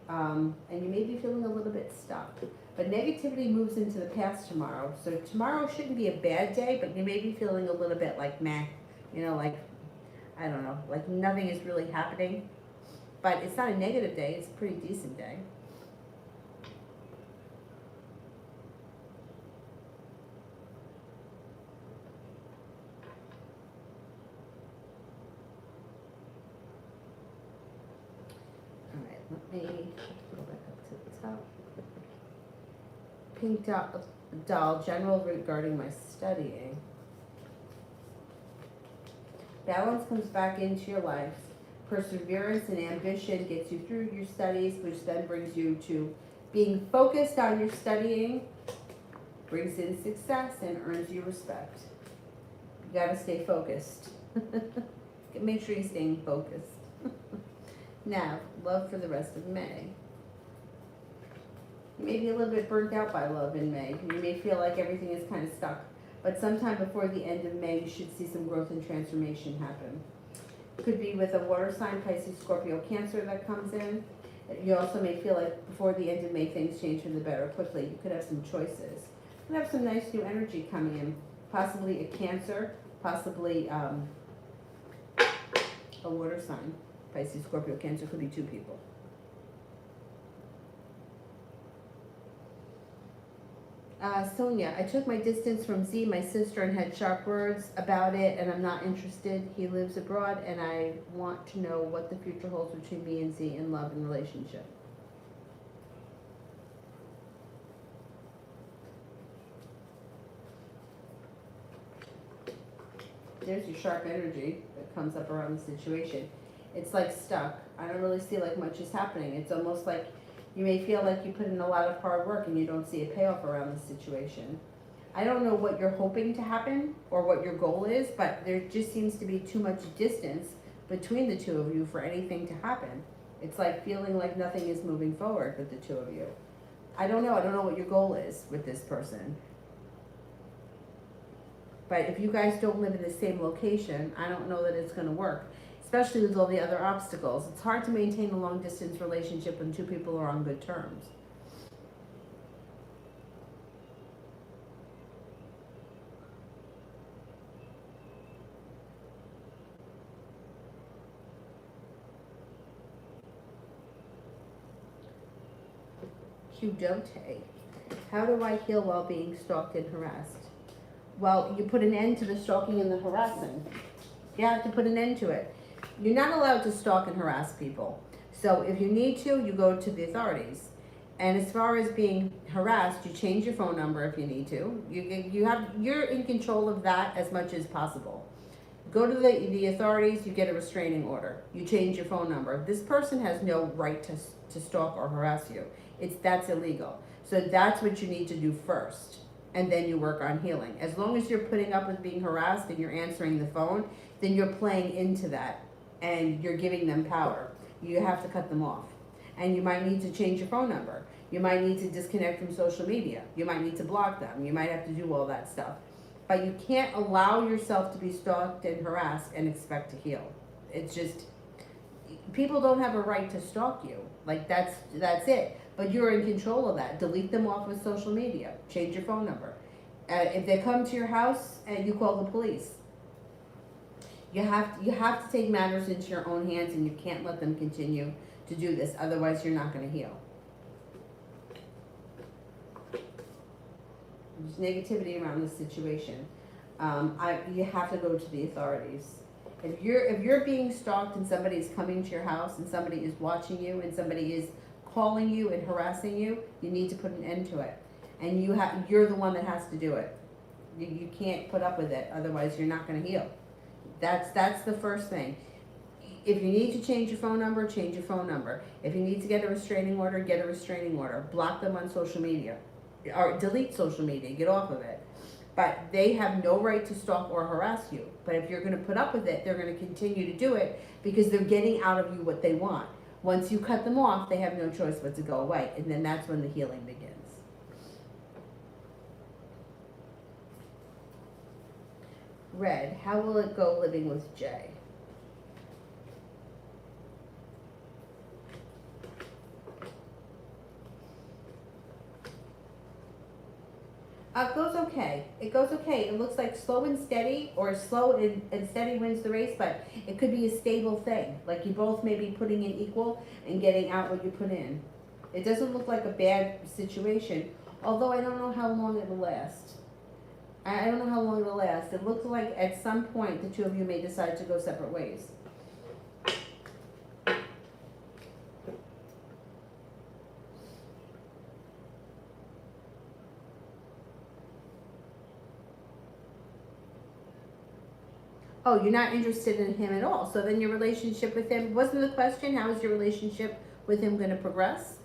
And you may be feeling a little bit stuck. But negativity moves into the past tomorrow. So tomorrow shouldn't be a bad day, but you may be feeling a little bit like meh. You know, like, I don't know, like nothing is really happening. But it's not a negative day, it's a pretty decent day. Alright, let me go back up to the top. Pink doll, general regarding my studying. Balance comes back into your life. Perseverance and ambition gets you through your studies, which then brings you to being focused on your studying, brings in success and earns you respect. You gotta stay focused. Make sure you're staying focused. Now, love for the rest of May. You may be a little bit burnt out by love in May. You may feel like everything is kind of stuck. But sometime before the end of May, you should see some growth and transformation happen. Could be with a water sign, Pisces, Scorpio, Cancer that comes in. You also may feel like before the end of May, things change for the better quickly. You could have some choices. You could have some nice new energy coming in. Possibly a Cancer, possibly a water sign. Pisces, Scorpio, Cancer, could be two people. Sonia, I took my distance from Z, my sister, and had sharp words about it, and I'm not interested. He lives abroad, and I want to know what the future holds between me and Z in love and relationship. There's your sharp energy that comes up around the situation. It's like stuck. I don't really see like much is happening. It's almost like you may feel like you put in a lot of hard work and you don't see a payoff around the situation. I don't know what you're hoping to happen or what your goal is, but there just seems to be too much distance between the two of you for anything to happen. It's like feeling like nothing is moving forward with the two of you. I don't know what your goal is with this person. But if you guys don't live in the same location, I don't know that it's going to work. Especially with all the other obstacles. It's hard to maintain a long distance relationship when two people are on good terms. Hudote. How do I heal while being stalked and harassed? Well, you put an end to the stalking and the harassing. You have to put an end to it. You're not allowed to stalk and harass people. So if you need to, you go to the authorities. And as far as being harassed, you change your phone number if you need to. You're in control of that as much as possible. Go to the authorities, you get a restraining order. You change your phone number. This person has no right to stalk or harass you. That's illegal. So that's what you need to do first. And then you work on healing. As long as you're putting up with being harassed and you're answering the phone, then you're playing into that and you're giving them power. You have to cut them off. And you might need to change your phone number. You might need to disconnect from social media. You might need to block them. You might have to do all that stuff. But you can't allow yourself to be stalked and harassed and expect to heal. It's just, people don't have a right to stalk you. Like, that's it. But you're in control of that. Delete them off of social media. Change your phone number. If they come to your house, and you call the police. You have to take matters into your own hands, and you can't let them continue to do this. Otherwise, you're not going to heal. There's negativity around this situation. You have to go to the authorities. If you're being stalked and somebody is coming to your house and somebody is watching you and somebody is calling you and harassing you, you need to put an end to it. And you're the one that has to do it. You can't put up with it. Otherwise, you're not going to heal. That's the first thing. If you need to change your phone number, change your phone number. If you need to get a restraining order, get a restraining order. Block them on social media. Or delete social media, get off of it. But they have no right to stalk or harass you. But if you're going to put up with it, they're going to continue to do it because they're getting out of you what they want. Once you cut them off, they have no choice but to go away. And then that's when the healing begins. Red, how will it go living with Jay? It goes okay. It goes okay. It looks like slow and steady, or slow and steady wins the race, but it could be a stable thing. Like you both may be putting in equal and getting out what you put in. It doesn't look like a bad situation, although I don't know how long it'll last. I don't know how long it'll last. It looks like at some point the two of you may decide to go separate ways. Oh, you're not interested in him at all. So then your relationship with him, wasn't the question, how is your relationship with him going to progress?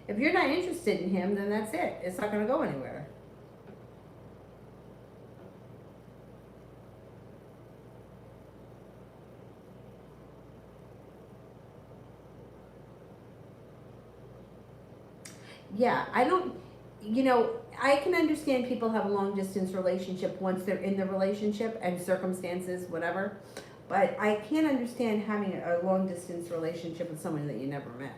If you're not interested in him, then that's it. It's not going to go anywhere. Yeah, I can understand people have a long distance relationship once they're in the relationship and circumstances, whatever. But I can't understand having a long distance relationship with someone that you never met.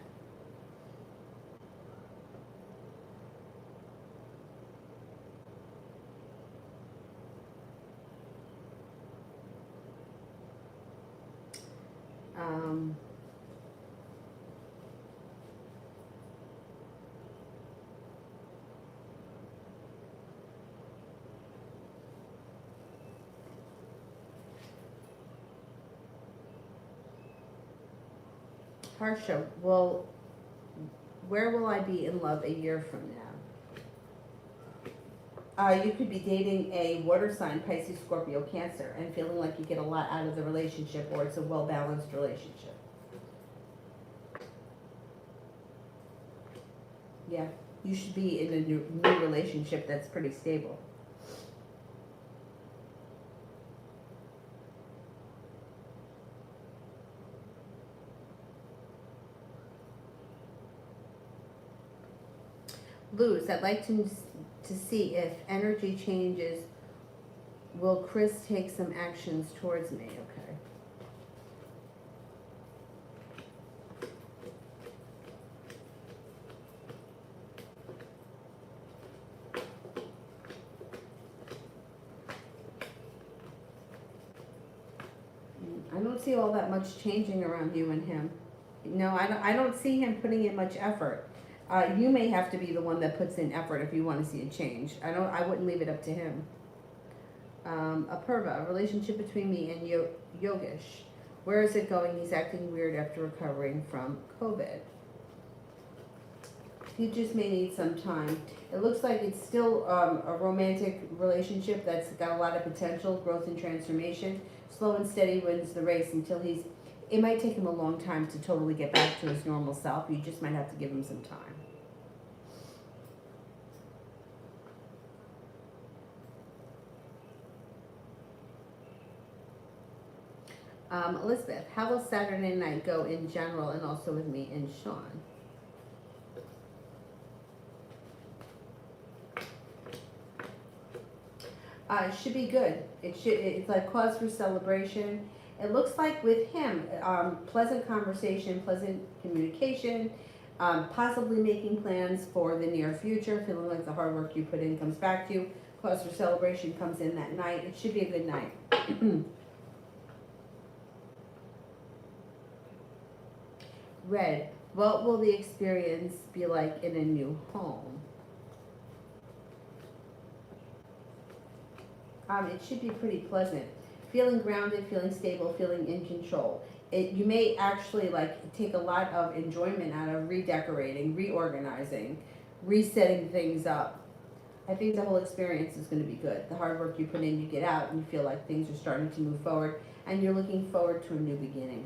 Harsha, well, where will I be in love a year from now? You could be dating a water sign, Pisces, Scorpio, Cancer, and feeling like you get a lot out of the relationship, or it's a well-balanced relationship. Yeah, you should be in a new relationship that's pretty stable. Luz, I'd like to see if energy changes. Will Chris take some actions towards me? Okay. I don't see all that much changing around you and him. No, I don't see him putting in much effort. You may have to be the one that puts in effort if you want to see a change. I wouldn't leave it up to him. Apurva, a relationship between me and Yogesh. Where is it going? He's acting weird after recovering from COVID. He just may need some time. It looks like it's still a romantic relationship that's got a lot of potential, growth and transformation, Slow and steady wins the race until it might take him a long time to totally get back to his normal self. You just might have to give him some time. Elizabeth, how will Saturday night go in general and also with me and Sean? It should be good. It's like cause for celebration. It looks like with him, pleasant conversation, pleasant communication, possibly making plans for the near future, feeling like the hard work you put in comes back to you. Cause for celebration comes in that night. It should be a good night. Red, what will the experience be like in a new home? It should be pretty pleasant. Feeling grounded, feeling stable, feeling in control. You may actually like take a lot of enjoyment out of redecorating, reorganizing, resetting things up. I think the whole experience is going to be good. The hard work you put in, you get out, and you feel like things are starting to move forward, and you're looking forward to a new beginning.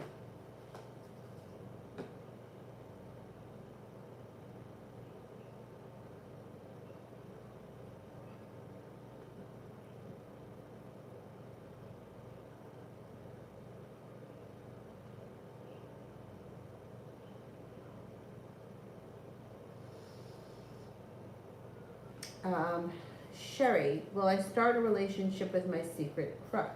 Sherry, will I start a relationship with my secret crush?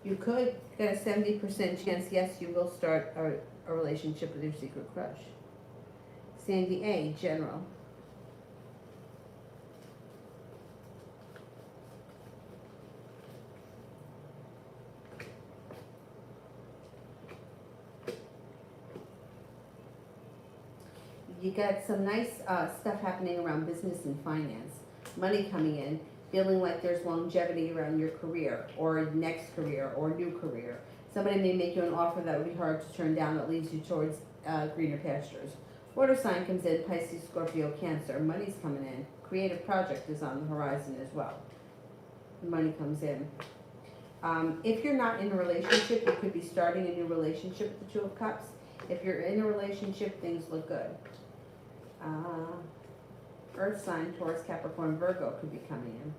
You could get a 70% chance, yes, you will start a relationship with your secret crush. Sandy A, general. You got some nice stuff happening around business and finance. Money coming in, feeling like there's longevity around your career or next career or new career. Somebody may make you an offer that would be hard to turn down that leads you towards greener pastures. Water sign comes in, Pisces, Scorpio, Cancer. Money's coming in. Creative project is on the horizon as well. Money comes in. If you're not in a relationship, you could be starting a new relationship with the Two of Cups. If you're in a relationship, things look good. Earth sign, Taurus, Capricorn, Virgo could be coming in.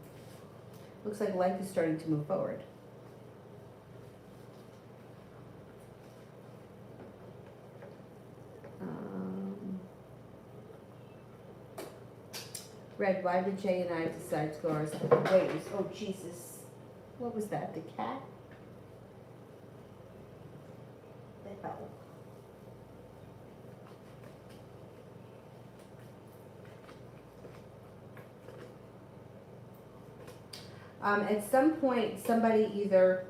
Looks like life is starting to move forward. Red, why did Jay and I decide to go our separate ways? Oh, Jesus. What was that, the cat? The hell? At some point, somebody either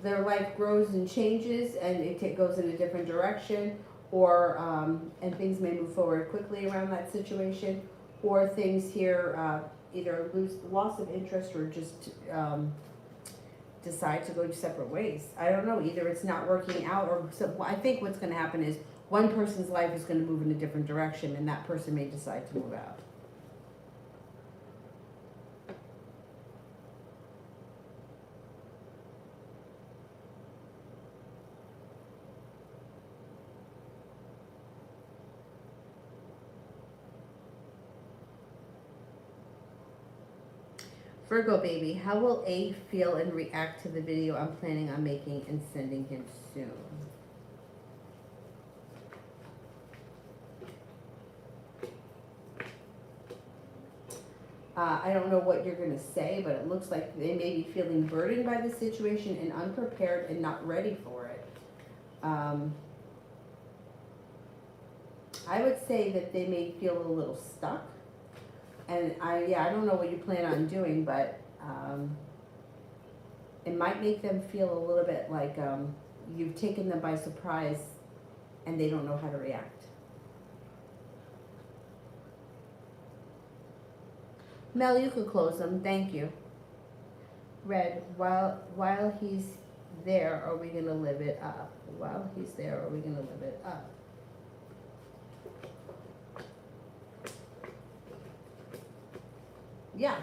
their life grows and changes and it goes in a different direction, or and things may move forward quickly around that situation, or things here either loss of interest or just decide to go separate ways. I don't know. Either it's not working out, or I think what's going to happen is one person's life is going to move in a different direction, and that person may decide to move out. Virgo baby, how will A feel and react to the video I'm planning on making and sending him soon? I don't know what you're going to say, but it looks like they may be feeling burdened by the situation and unprepared and not ready for it. I would say that they may feel a little stuck. And I don't know what you plan on doing, but it might make them feel a little bit like you've taken them by surprise and they don't know how to react. Mel, you could close them. Thank you. Red, while he's there, are we gonna live it up? While he's there, are we gonna live it up? Yeah,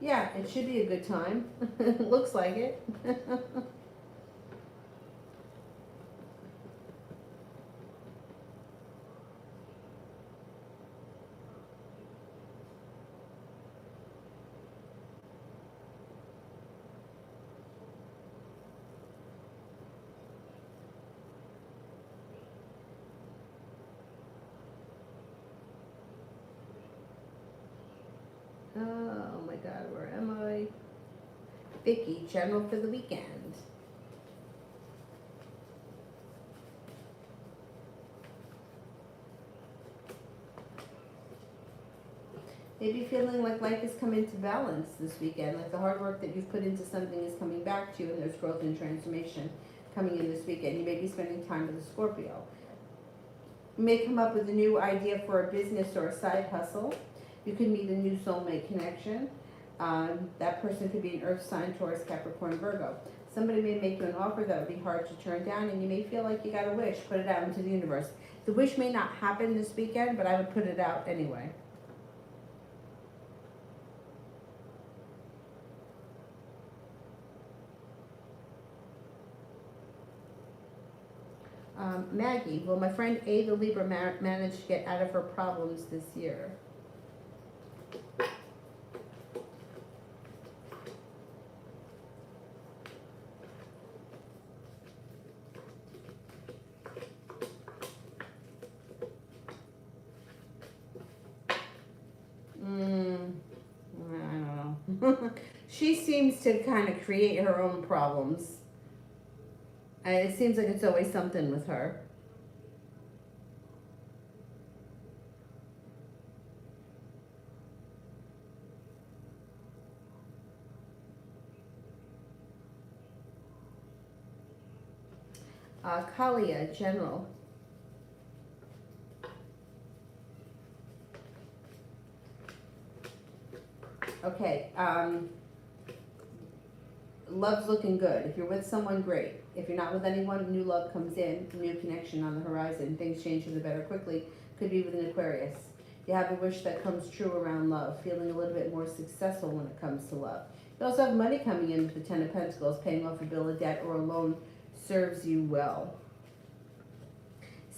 yeah, it should be a good time. Looks like it. Oh my God, where am I? Vicky, general for the weekend. Maybe feeling like life is coming to balance this weekend, like the hard work that you've put into something is coming back to you, and there's growth and transformation coming in this weekend. You may be spending time with a Scorpio. You may come up with a new idea for a business or a side hustle. You could meet a new soulmate connection. That person could be an earth sign, Taurus, Capricorn, Virgo. Somebody may make you an offer that would be hard to turn down, and you may feel like you got a wish. Put it out into the universe. The wish may not happen this weekend, but I would put it out anyway. Maggie, will my friend A, the Libra, manage to get out of her problems this year? I don't know. She seems to kind of create her own problems. It seems like it's always something with her. Kalia, general. Okay, love's looking good. If you're with someone, great. If you're not with anyone, new love comes in, new connection on the horizon. Things change for the better quickly. Could be with an Aquarius. You have a wish that comes true around love, feeling a little bit more successful when it comes to love. You also have money coming in with the Ten of Pentacles, paying off a bill of debt or a loan serves you well.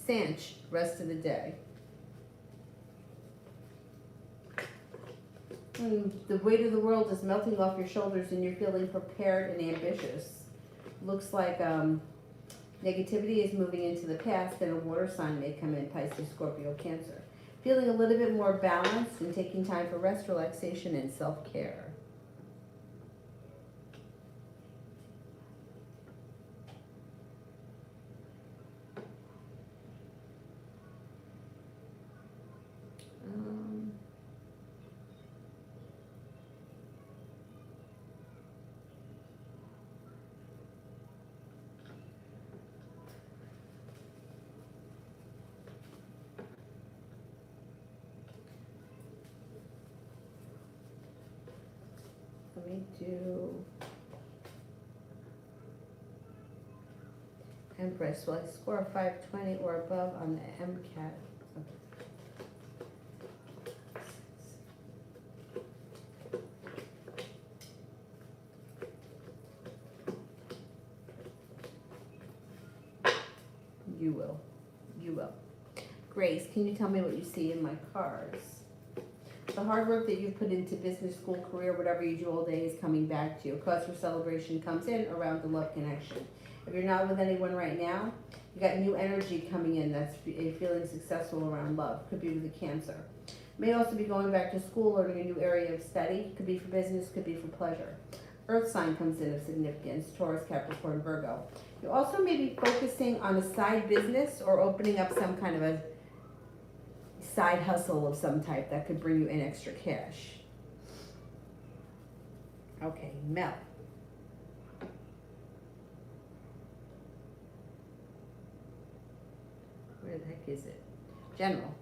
Sanch, rest of the day. The weight of the world is melting off your shoulders and you're feeling prepared and ambitious. Looks like negativity is moving into the past and a water sign may come in, Pisces, Scorpio, Cancer. Feeling a little bit more balanced and taking time for rest, relaxation, and self-care. Let me do Empress. Will I score a 520 or above on the MCAT? You will. You will. Grace, can you tell me what you see in my cards? The hard work that you've put into business, school, career, whatever you do all day is coming back to you. Cause for celebration comes in around the love connection. If you're not with anyone right now, you got new energy coming in that's feeling successful around love. Could be with a Cancer. May also be going back to school, learning a new area of study. Could be for business, could be for pleasure. Earth sign comes in of significance, Taurus, Capricorn, Virgo. You also may be focusing on a side business or opening up some kind of a side hustle of some type that could bring you in extra cash. Okay, Mel. Where the heck is it? General.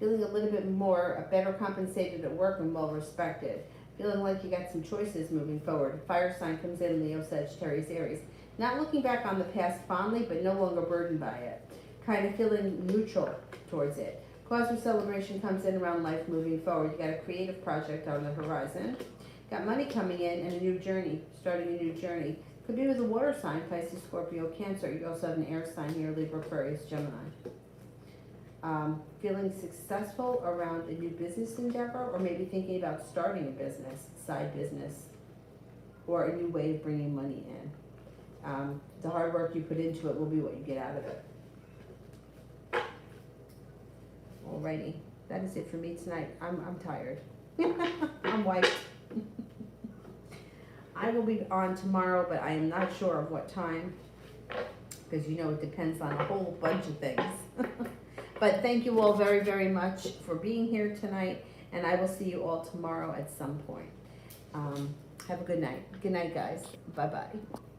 Feeling a little bit more, better compensated at work and well respected. Feeling like you got some choices moving forward. Fire sign comes in, Leo, Sagittarius, Aries. Not looking back on the past fondly, but no longer burdened by it. Kind of feeling neutral towards it. Cause for celebration comes in around life moving forward. You got a creative project on the horizon. Got money coming in and a new journey, starting a new journey. Could be with a water sign, Pisces, Scorpio, Cancer. You also have an air sign here, Libra, Aquarius, Gemini. Feeling successful around a new business endeavor, or maybe thinking about starting a business, side business, or a new way of bringing money in. The hard work you put into it will be what you get out of it. Alrighty, that is it for me tonight. I'm tired. I'm wiped. I will be on tomorrow, but I am not sure of what time, because you know it depends on a whole bunch of things. But thank you all very, very much for being here tonight, and I will see you all tomorrow at some point. Have a good night. Good night, guys. Bye-bye.